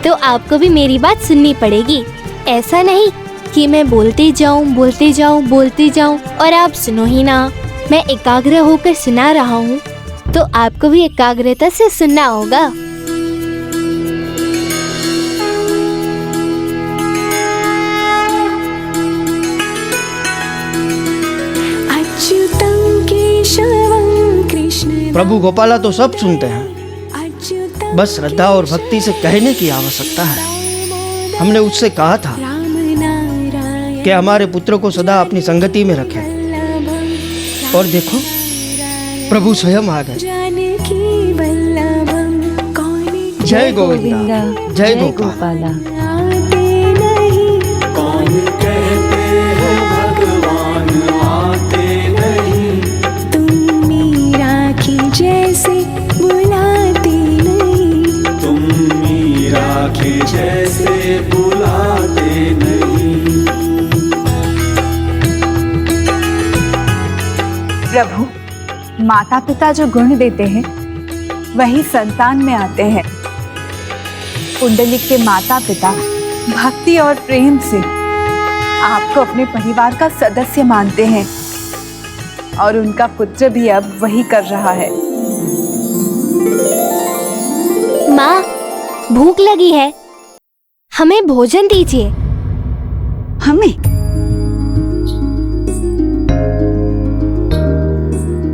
तो आपको भी मेरी बात सुननी पड़ेगी। ऐसा नहीं कि मैं बोलते जाऊँ और आप सुनो ही ना। मैं एकाग्र होकर सुना रहा हूँ तो आपको भी एकाग्रता से सुनना होगा। प्रभु गोपाला तो सब सुनते हैं, बस श्रद्धा और भक्ति से कहने की आवश्यकता है। हमने उससे कहा था कि हमारे पुत्र को सदा अपनी संगति में रखे, और देखो प्रभु स्वयं आ गए। जय गोविंदा, जय गोपाला। जैसे बुलाते नहीं, तुम मीरा के जैसे बुलाते नहीं। प्रभु, माता पिता जो गुण देते हैं वही संतान में आते हैं। पुंडलिक के माता पिता भक्ति और प्रेम से आपको अपने परिवार का सदस्य मानते हैं और उनका पुत्र भी अब वही कर रहा है। माँ, भूख लगी है, हमें भोजन दीजिए। हमें?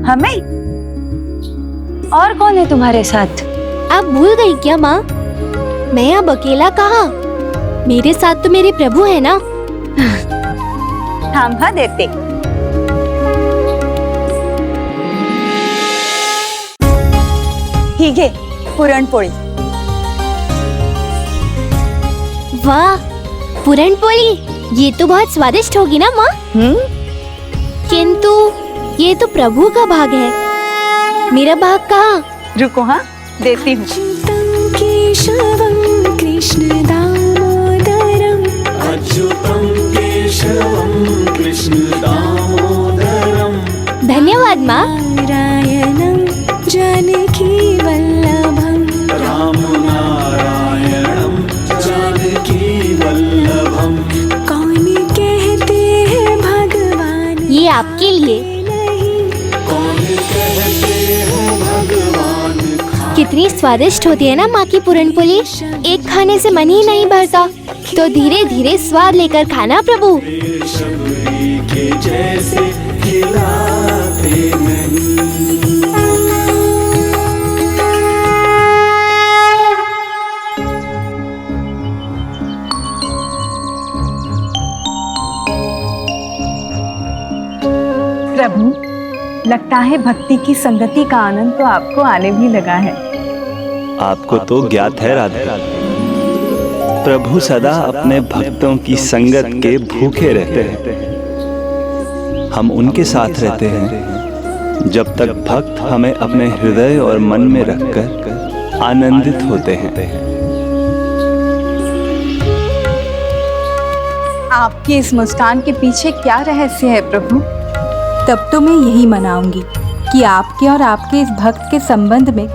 हमें? और कौन है तुम्हारे साथ? आप भूल गई क्या माँ? मैं अब अकेला कहाँ? मेरे साथ तो मेरे प्रभु है ना। थांभा देते। ठीक है, पुरणपोळी। वाह, पुरणपोली, ये तो बहुत स्वादिष्ट होगी ना माँ? किंतु ये तो प्रभु का भाग है, मेरा भाग कहाँ? रुको, हाँ देती हूँ। कृष्ण दामोदरम, अच्युतम केशवम कृष्ण दामोदरम। धन्यवाद माँ। नारायणम जानकी वल्लभम, राम नारायणम जानकी वल्लभम। कौन कहते हैं भगवान, ये आपके लिए। कौन कहते हैं भगवान। कितनी स्वादिष्ट होती है ना माँ की पुरणपोली। एक खाने से मन ही नहीं भरता, तो धीरे धीरे स्वाद लेकर खाना प्रभु। शबरी के जैसे खिलाते नहीं। प्रभु, लगता है भक्ति की संगति का आनंद तो आपको आने भी लगा है। आपको तो ज्ञात है राधा, प्रभु सदा अपने भक्तों की संगत के भूखे रहते हैं। हम उनके साथ रहते हैं जब तक भक्त हमें अपने हृदय और मन में रखकर आनंदित होते हैं। आपकी इस मुस्कान के पीछे क्या रहस्य है प्रभु? तब तो मैं यही मनाऊंगी कि आपके और आपके इस भक्त के संबंध में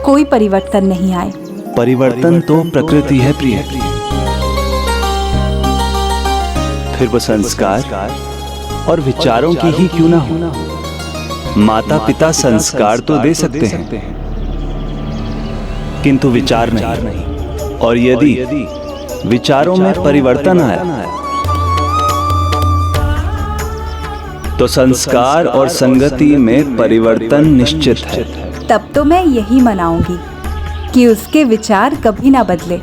कोई परिवर्तन नहीं आए। परिवर्तन तो प्रकृति है प्रिय, फिर वो संस्कार और विचारों की ही क्यों ना हो। माता पिता संस्कार तो दे सकते हैं किंतु विचार नहीं, और यदि विचारों में परिवर्तन आया तो संस्कार और संगति में परिवर्तन निश्चित है। तब तो मैं यही मनाऊंगी कि उसके विचार कभी ना बदले।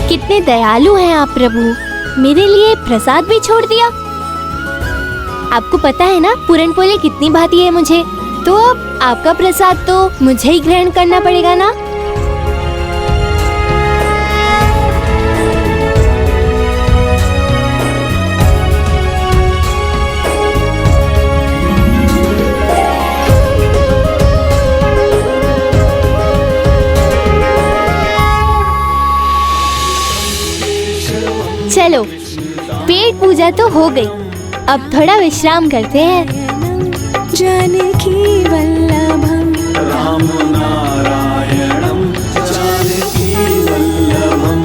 कितने दयालु हैं आप प्रभु, मेरे लिए प्रसाद भी छोड़ दिया। आपको पता है ना पुरणपोली कितनी भाती है मुझे, तो अब आपका प्रसाद तो मुझे ही ग्रहण करना पड़ेगा ना। चलो, पेट पूजा तो हो गई, अब थोड़ा विश्राम करते हैं। जानकी वल्लभम राम नारायणम जानकी वल्लभम।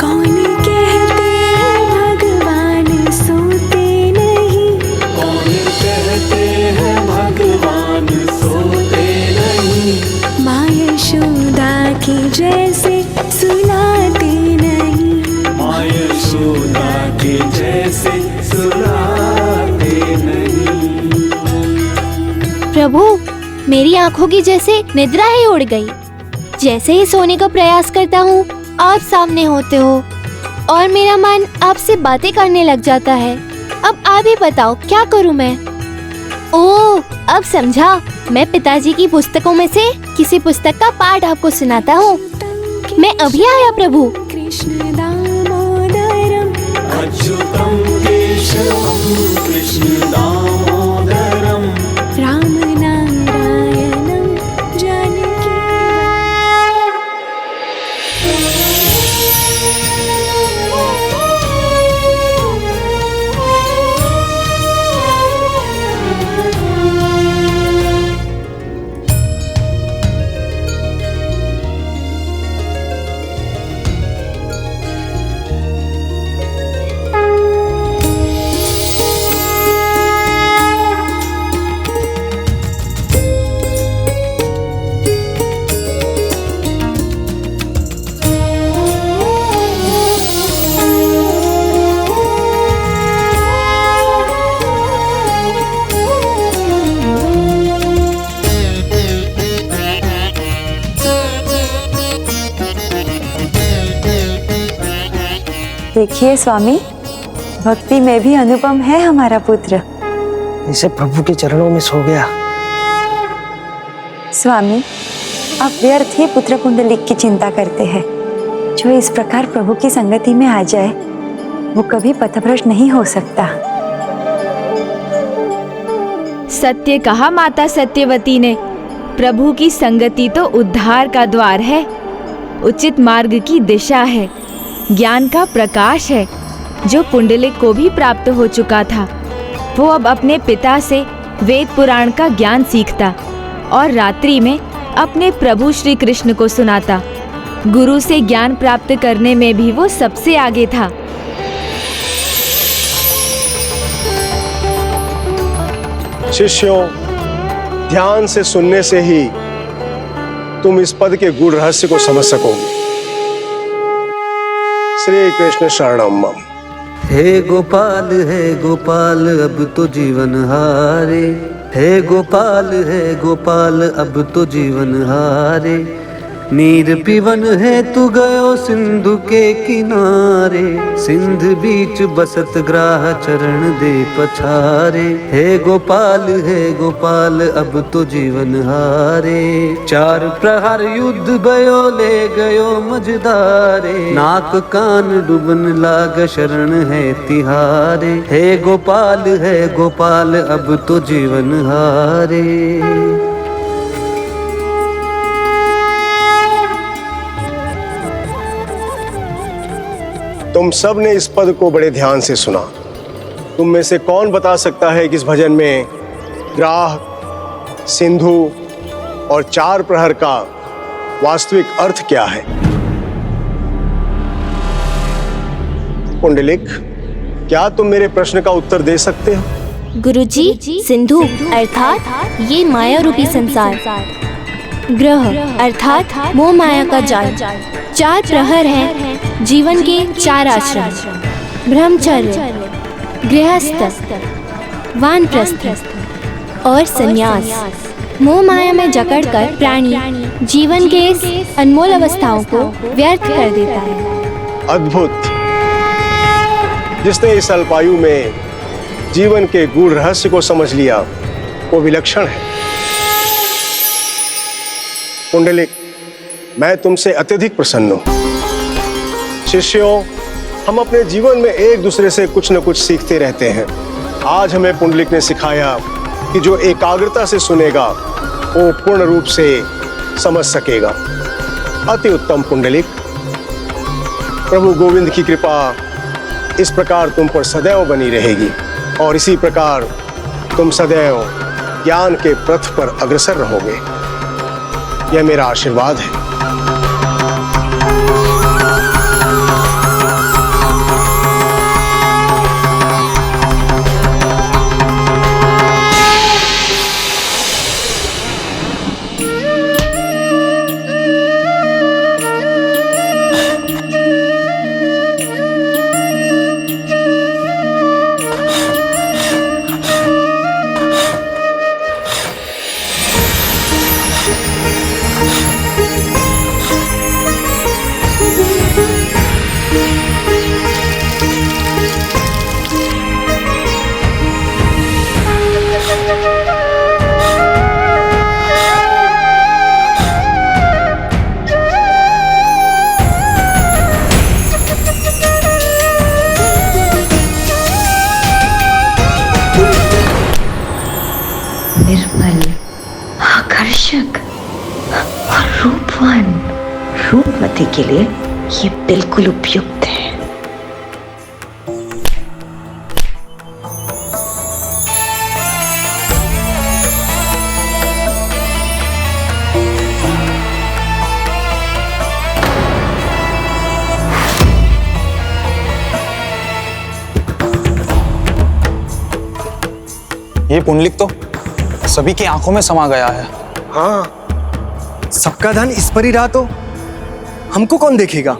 कौन कहते हैं भगवान सोते नहीं, कौन कहते हैं भगवान सोते नहीं। माँ यशोदा की जैसे सुलाते नहीं, माँ यशोदा की जैसे सुलाते नहीं। प्रभु, मेरी आंखों की जैसे निद्रा ही उड़ गई। जैसे ही सोने का प्रयास करता हूँ, आप सामने होते हो और मेरा मन आपसे बातें करने लग जाता है। अब आप ही बताओ क्या करूँ मैं? ओह, अब समझा। मैं पिताजी की पुस्तकों में से किसी पुस्तक का पाठ आपको सुनाता हूँ। मैं अभी आया प्रभु। कृष्ण दामोदरम अच्युतम केशवम कृष्ण दामोदरम राम नारायणम जानकी। देखिए स्वामी, भक्ति में भी अनुपम है हमारा पुत्र। इसे प्रभु के चरणों में सो गया। स्वामी, आप व्यर्थ ही पुत्र पुंडलिक की चिंता करते हैं। जो इस प्रकार प्रभु की संगति में आ जाए, वो कभी पथभ्रष्ट नहीं हो सकता। सत्य कहा माता सत्यवती ने। प्रभु की संगति तो उद्धार का द्वार है, उचित मार्ग की दिशा है, ज्ञान का प्रकाश है, जो पुंडलिक को भी प्राप्त हो चुका था। वो अब अपने पिता से वेद पुराण का ज्ञान सीखता और रात्रि में अपने प्रभु श्री कृष्ण को सुनाता। गुरु से ज्ञान प्राप्त करने में भी वो सबसे आगे था। शिष्यों, ध्यान से सुनने से ही तुम इस पद के गूढ़ रहस्य को समझ सकोगे। श्री कृष्ण शरणम मम। हे गोपाल अब तो जीवन हारे, हे गोपाल अब तो जीवन हारे। नीर पिवन है तू गयो सिंधु के किनारे, सिंध बीच बसत ग्राह चरण दे पछारे। हे गोपाल अब तो जीवन हारे। चार प्रहर युद्ध भयो ले गयो मझदारे, नाक कान डुबन लाग शरण है तिहारे। हे गोपाल अब तो जीवन हारे। तुम सब ने इस पद को बड़े ध्यान से सुना। तुम में से कौन बता सकता है कि इस भजन में ग्राह, सिंधु और चार प्रहर का वास्तविक अर्थ क्या है? पुंडलिक, क्या तुम मेरे प्रश्न का उत्तर दे सकते हो? गुरुजी, सिंधु अर्थात ये माया रूपी संसार, ग्रह अर्थात मोह माया का जाल, चार प्रहर हैं जीवन के चार आश्रम, ब्रह्मचर्य, गृहस्थ, वानप्रस्थ और संन्यास। मोह माया में जकड़कर प्राणी जीवन के इस अनमोल अवस्थाओं को व्यर्थ कर देता है। अद्भुत! जिसने इस अल्पायु में जीवन के गूढ़ रहस्य को समझ लिया, वो विलक्षण है। पुंडलिक, मैं तुमसे अत्यधिक प्रसन्न हूं। शिष्यों, हम अपने जीवन में एक दूसरे से कुछ न कुछ सीखते रहते हैं। आज हमें पुंडलिक ने सिखाया कि जो एकाग्रता से सुनेगा वो पूर्ण रूप से समझ सकेगा। अति उत्तम पुंडलिक। प्रभु गोविंद की कृपा इस प्रकार तुम पर सदैव बनी रहेगी और इसी प्रकार तुम सदैव ज्ञान के पथ पर अग्रसर रहोगे। यह मेरा आशीर्वाद है। निर्मल, आकर्षक और रूपवान रूपवती के लिए ये बिल्कुल उपयुक्त है। ये पुंडलिक तो सभी की आंखों में समा गया है। हाँ, सबका ध्यान इस पर ही रहा तो हमको कौन देखेगा?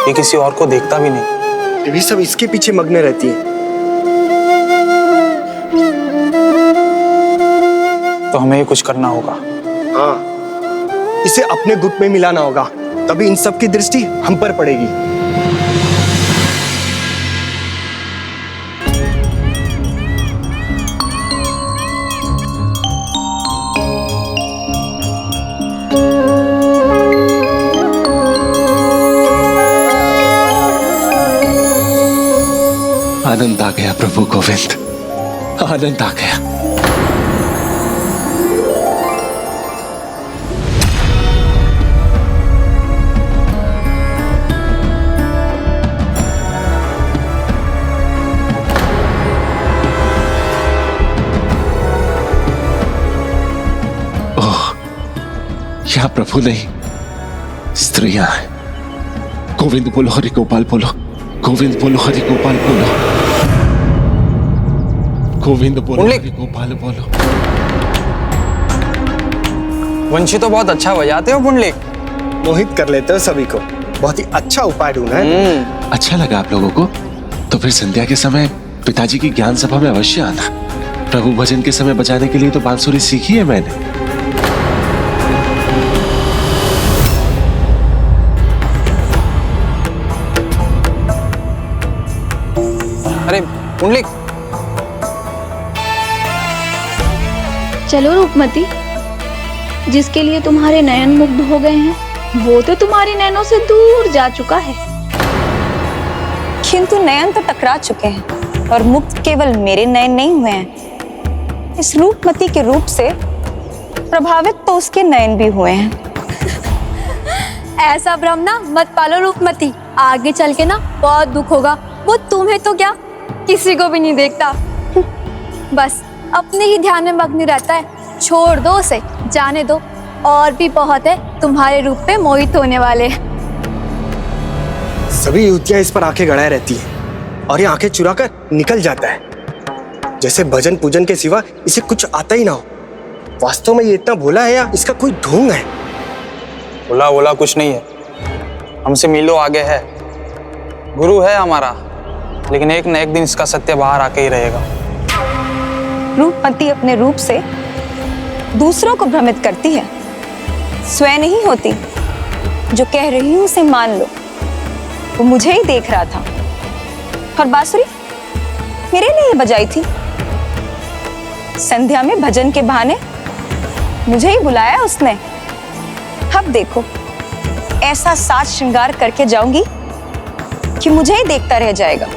ये किसी और को देखता भी नहीं। ये भी सब इसके पीछे मग्न रहती है। तो हमें ये कुछ करना होगा। हाँ, इसे अपने गुट में मिलाना होगा, तभी इन सब की दृष्टि हम पर पड़ेगी। आनंद आ गया प्रभु गोविंद, आनंद आ गया। ओह, यहाँ प्रभु नहीं, स्त्रियां हैं। गोविंद बोलो, हरि गोपाल बोलो, गोविंद बोलो, हरि गोपाल बोलो, गोविंद बोलो, हरि गोपाल बोलो। वंशी तो बहुत अच्छा बजाते हो पुंडलिक। मोहित कर लेते हो सभी को। बहुत ही अच्छा उपाय ढूंढा है। अच्छा लगा आप लोगों को? तो फिर संध्या के समय पिताजी की ज्ञान सभा में अवश्य आना। प्रभु भजन के समय बजाने के लिए तो बांसुरी सीखी है मैंने। अरे पुंडलिक, चलो रूपमती, जिसके लिए तुम्हारे नयन मुग्ध हो गए हैं वो तो तुम्हारी नैनों से दूर जा चुका है। किंतु नयन तो टकरा चुके हैं और मुक्त केवल मेरे नयन नहीं हुए हैं, इस रूपमती के रूप से प्रभावित तो उसके नयन भी हुए हैं। ऐसा भ्रम ना मत पालो रूपमती, आगे चल के ना बहुत दुख होगा। वो तुम्हें तो क्या किसी को भी नहीं देखता, बस अपने ही ध्यान में मग्न रहता है। छोड़ दो उसे, जाने दो, और भी बहुत है तुम्हारे रूप पे मोहित होने वाले। सभी युवतियां इस पर आंखें गड़ाए रहती हैं और ये आंखें चुरा कर निकल जाता है, जैसे भजन पूजन के सिवा इसे कुछ आता ही ना हो। वास्तव में ये इतना भोला है या इसका कोई ढोंग है? भोला भोला कुछ नहीं है, हमसे मीलों आगे है। गुरु है हमारा, लेकिन एक न एक दिन इसका सत्य बाहर आके ही रहेगा। रूपमती अपने रूप से दूसरों को भ्रमित करती है, स्वयं नहीं होती। जो कह रही हूं उसे मान लो। वो मुझे ही देख रहा था और बांसुरी मेरे लिए बजाई थी। संध्या में भजन के बहाने मुझे ही बुलाया उसने। अब देखो, ऐसा साज श्रृंगार करके जाऊंगी कि मुझे ही देखता रह जाएगा।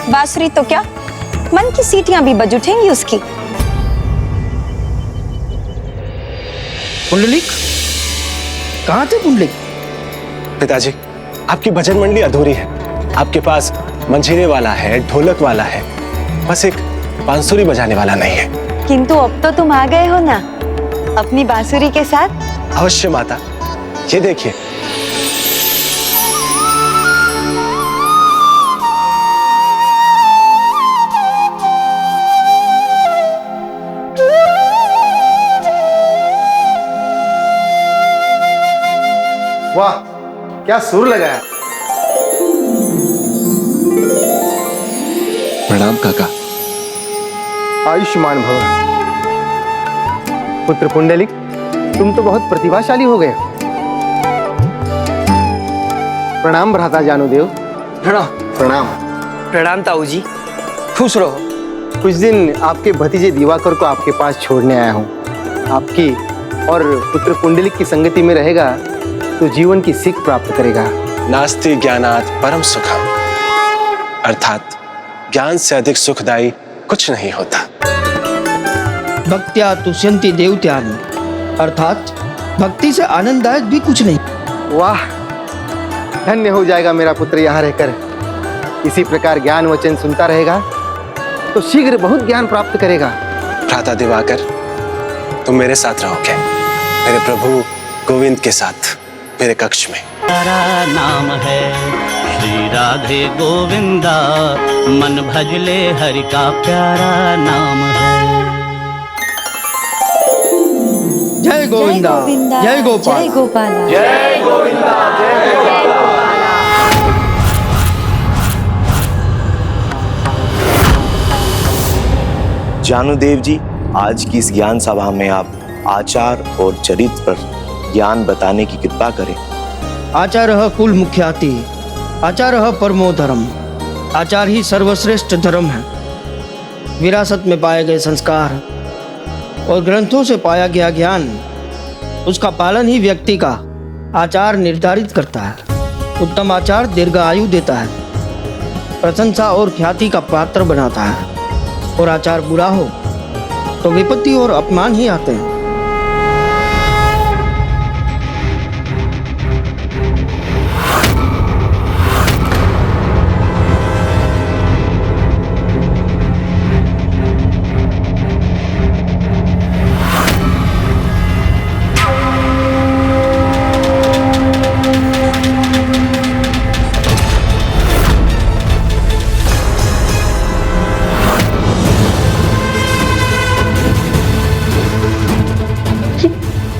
बांसुरी तो क्या, मन की सीटियां भी बज उठेंगी उसकी। पुंडलिक, कहाँ थे पुंडलिक? पिताजी, आपकी भजन मंडली अधूरी है। आपके पास मंजीरे वाला है, ढोलक वाला है, बस एक बांसुरी बजाने वाला नहीं है। किंतु अब तो तुम आ गए हो ना अपनी बांसुरी के साथ। अवश्य माता, ये देखिए। वाह, क्या सुर लगाया। प्रणाम काका। आयुष्मान भव। पुत्र पुंडलिक, तुम तो बहुत प्रतिभाशाली हो गए। प्रणाम भ्राता जानुदेव। प्रणाम। प्रणाम। प्रणाम ताऊ जी, खुश रहो। कुछ दिन आपके भतीजे दिवाकर को आपके पास छोड़ने आया हूँ। आपकी और पुत्र पुंडलिक की संगति में रहेगा तो जीवन की सीख प्राप्त करेगा। नास्ति ज्ञानात् परम सुखम, अर्थात ज्ञान से अधिक सुखदायी कुछ नहीं होता। भक्त्या तुष्यन्ति देवत्यानि, अर्थात भक्ति से आनंददायक भी कुछ नहीं। वाह, धन्य हो जाएगा मेरा पुत्र यहाँ रहकर। इसी प्रकार ज्ञान वचन सुनता रहेगा तो शीघ्र बहुत ज्ञान प्राप्त करेगा। भ्राता दिवाकर, तुम मेरे साथ रहोगे, मेरे प्रभु गोविंद के साथ मेरे कक्ष में। प्यारा नाम है श्री राधे गोविंदा, मन भजले हरि का प्यारा नाम है। जय गोविंदा, जय गोपाल, जय गोपाला, जय गोविंदा, जय गोपाला। जानुदेव जी, आज की इस ज्ञान सभा में आप आचार और चरित्र पर ज्ञान बताने की कृपा करें। आचारः कुल मुख्याति, आचारः परमो धर्म। आचार ही सर्वश्रेष्ठ धर्म है। विरासत में पाए गए संस्कार और ग्रंथों से पाया गया ज्ञान, उसका पालन ही व्यक्ति का आचार निर्धारित करता है। उत्तम आचार दीर्घायु देता है, प्रशंसा और ख्याति का पात्र बनाता है, और आचार बुरा हो तो विपत्ति और अपमान ही आते हैं।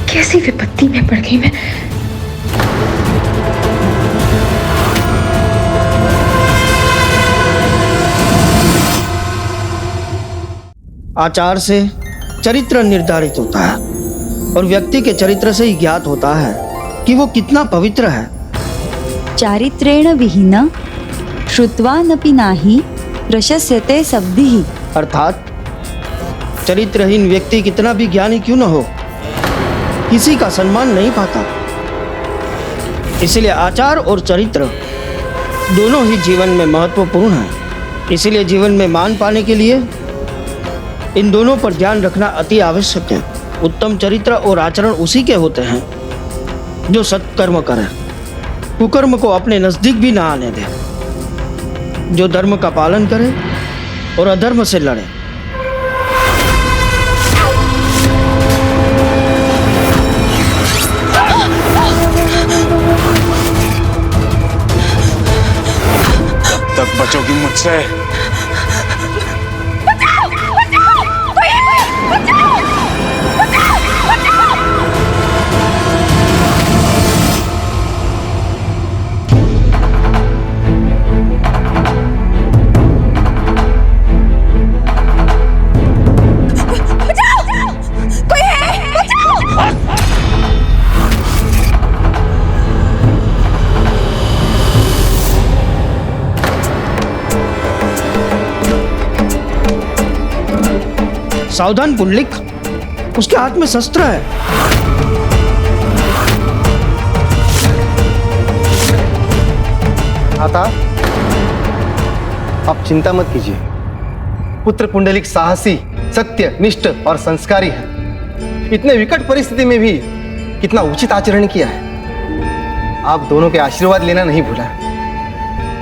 कैसी विपत्ति में पड़ गई मैं। आचार से चरित्र निर्धारित होता है और व्यक्ति के चरित्र से ही ज्ञात होता है कि वो कितना पवित्र है। चारित्रेण विहीन श्रुत्वानपि नाही प्रशस्यते शब्दिहि। अर्थात चरित्रहीन व्यक्ति कितना भी ज्ञानी क्यों न हो, किसी का सम्मान नहीं पाता। इसलिए आचार और चरित्र दोनों ही जीवन में महत्वपूर्ण है। इसलिए जीवन में मान पाने के लिए इन दोनों पर ध्यान रखना अति आवश्यक है। उत्तम चरित्र और आचरण उसी के होते हैं जो सत्कर्म करे, कुकर्म को अपने नजदीक भी ना आने दे, जो धर्म का पालन करे और अधर्म से लड़े। कब तक बचोगी मुझसे? सावधान पुंडलिक, उसके हाथ में शस्त्र है। माता, आप चिंता मत कीजिए। पुत्र पुंडलिक साहसी, सत्य, निष्ठ और संस्कारी है। इतने विकट परिस्थिति में भी कितना उचित आचरण किया है। आप दोनों के आशीर्वाद लेना नहीं भूला।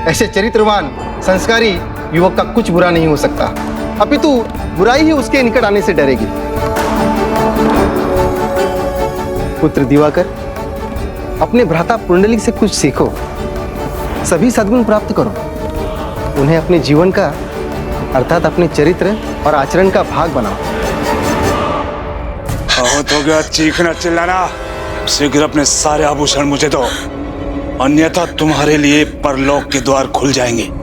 ऐसे चरित्रवान, संस्कारी युवक का कुछ बुरा नहीं हो सकता, अपितु बुराई ही उसके निकट आने से डरेगी। पुत्र दिवाकर, अपने भ्राता पुंडलिक से कुछ सीखो, सभी सद्गुण प्राप्त करो, उन्हें अपने जीवन का अर्थात अपने चरित्र और आचरण का भाग बनाओ। बहुत हो गया चीखना चिल्लाना, शीघ्र अपने सारे आभूषण मुझे दो, अन्यथा तुम्हारे लिए परलोक के द्वार खुल जाएंगे।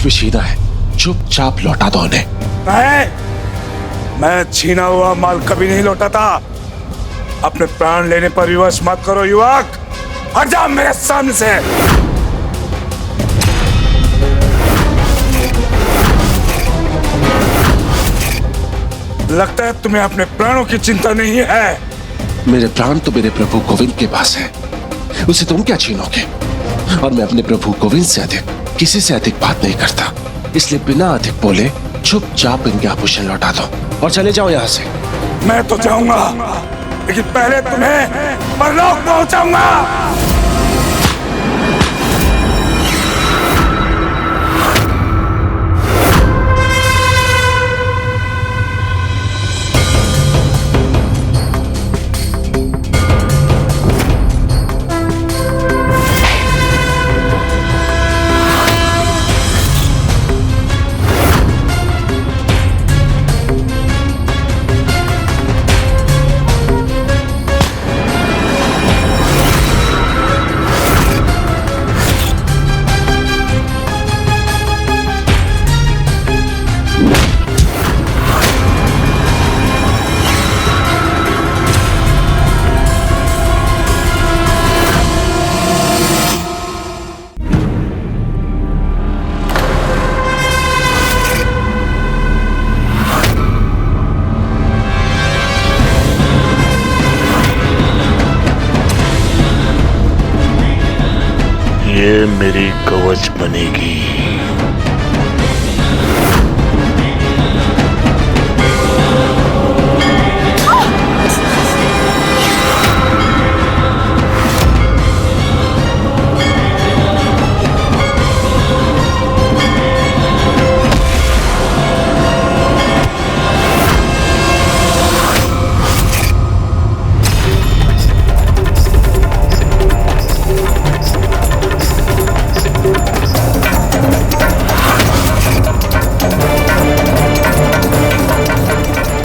सीधा है, चुपचाप लौटा दो उन्हें। मैं छीना हुआ माल कभी नहीं लौटाता। अपने प्राण लेने पर विवश मत करो युवक, हट जा मेरे सामने से। लगता है तुम्हें अपने प्राणों की चिंता नहीं है। मेरे प्राण तो मेरे प्रभु गोविंद के पास है, उसे तुम क्या छीनोगे? और मैं अपने प्रभु गोविंद से अधिक किसी से अधिक बात नहीं करता, इसलिए बिना अधिक बोले चुपचाप इनके आभूषण लौटा दो और चले जाओ यहाँ से। मैं तो जाऊंगा, लेकिन पहले तुम्हें परलोक पहुंचाऊंगा। ये मेरी कवच बनेगी।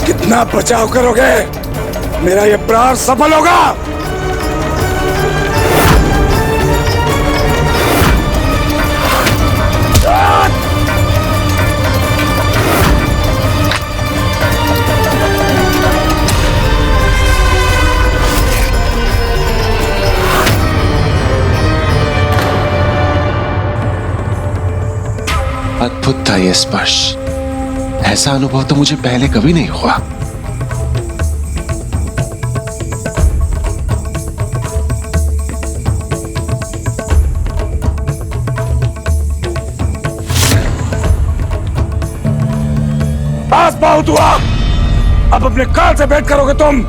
कितना बचाव करोगे? मेरा ये प्रहार सफल होगा। अद्भुत था ये स्पर्श। ऐसा अनुभव तो मुझे पहले कभी नहीं हुआ। बस बहुत हुआ, अब अपने काल से भेंट करोगे तुम।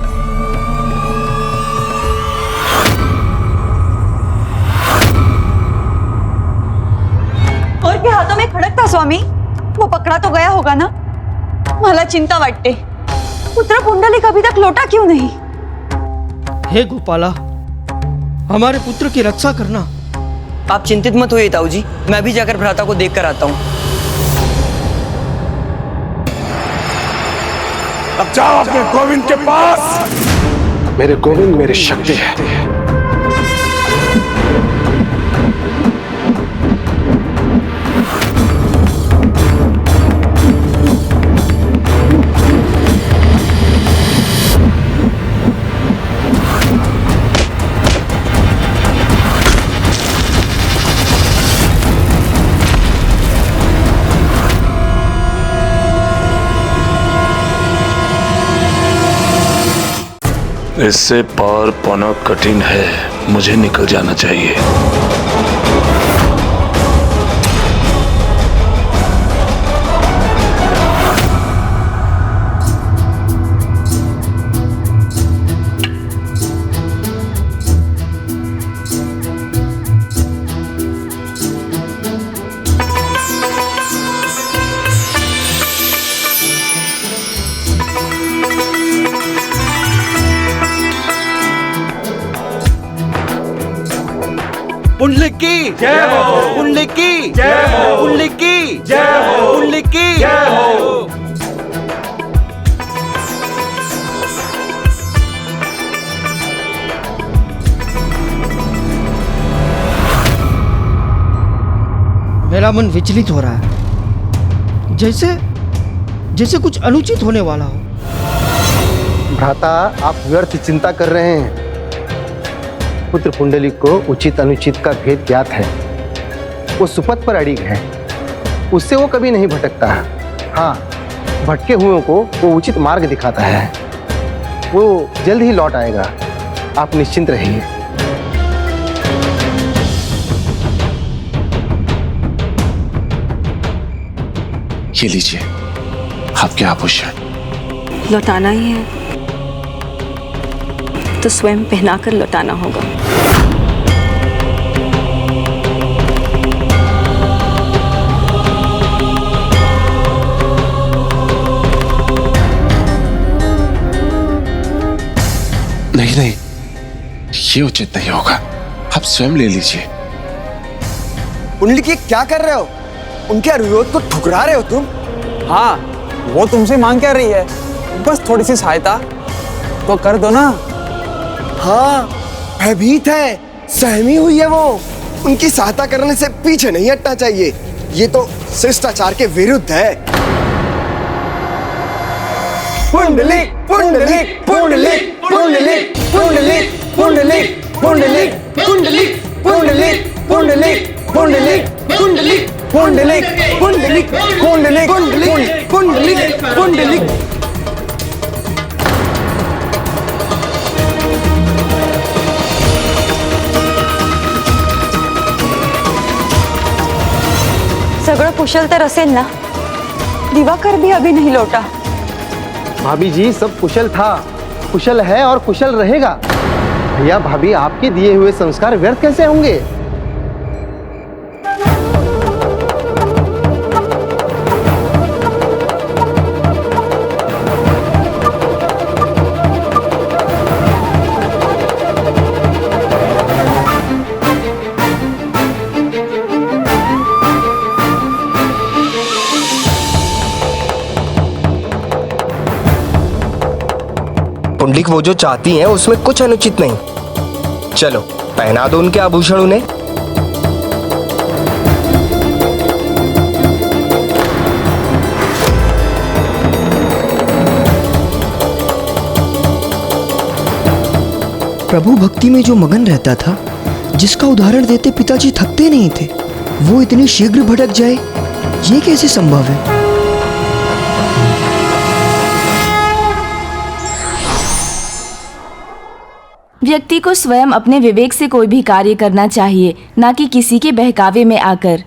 और के हाथों में खड़क था स्वामी, वो पकड़ा तो गया होगा ना? मला चिंता वाटते, पुत्र पुंडलिक अभी तक लौटा क्यों नहीं? हे गोपाला, हमारे पुत्र की रक्षा करना। आप चिंतित मत होइए ताऊ जी, मैं भी जाकर भ्राता को देख कर आता हूँ। अब जाओ अपने गोविंद के पास। मेरे गोविंद मेरी शक्ति है। इससे पार पाना कठिन है, मुझे निकल जाना चाहिए। पुंडलिक की जय हो, पुंडलिक की जय हो, पुंडलिक की जय हो, पुंडलिक की जय हो। मेरा मन विचलित हो रहा है, जैसे कुछ अनुचित होने वाला हो। भ्राता, आप व्यर्थ चिंता कर रहे हैं। पुत्र पुंडलिक को उचित अनुचित का भेद ज्ञात है। वो सुपथ पर अड़िग है, उससे वो कभी नहीं भटकता। हाँ, भटके हुओं को वो उचित मार्ग दिखाता है। वो जल्द ही लौट आएगा, आप निश्चिंत रहिए। ये लीजिए आपके आभूषण। लौटाना ही है तो स्वयं पहनाकर लौटाना होगा। नहीं नहीं, ये उचित नहीं होगा, आप स्वयं ले लीजिए। पुंडलिक, ये क्या कर रहे हो? उनके अनुरोध को ठुकरा रहे हो तुम? हाँ, वो तुमसे मांग क्या रही है? बस थोड़ी सी सहायता तो कर दो ना। हाँ, भयभीत है, सहमी हुई है वो। उनकी सहायता करने से पीछे नहीं हटना चाहिए, ये तो शिष्टाचार के विरुद्ध है। पुंडलिक, पुंडलिक, पुंडलिक, पुंडलिक, पुंडलिक, पुंडलिक, पुंडलिक, पुंडलिक, पुंडलिक, पुंडलिक, पुंडलिक, पुंडलिक, पुंडलिक, पुंडलिक, पुंडलिक, पुंडलिक, पुंडलिक, पुंडलिक। कुशल तर असेल ना? दिवाकर भी अभी नहीं लौटा। भाभी जी सब कुशल था, कुशल है और कुशल रहेगा। भैया भाभी आपके दिए हुए संस्कार व्यर्थ कैसे होंगे? पुंडलिक वो जो चाहती हैं उसमें कुछ अनुचित नहीं। चलो पहना दो उनके आभूषण उन्हें। प्रभु भक्ति में जो मगन रहता था, जिसका उदाहरण देते पिताजी थकते नहीं थे, वो इतनी शीघ्र भटक जाए, ये कैसे संभव है? व्यक्ति को स्वयं अपने विवेक से कोई भी कार्य करना चाहिए, ना कि किसी के बहकावे में आकर।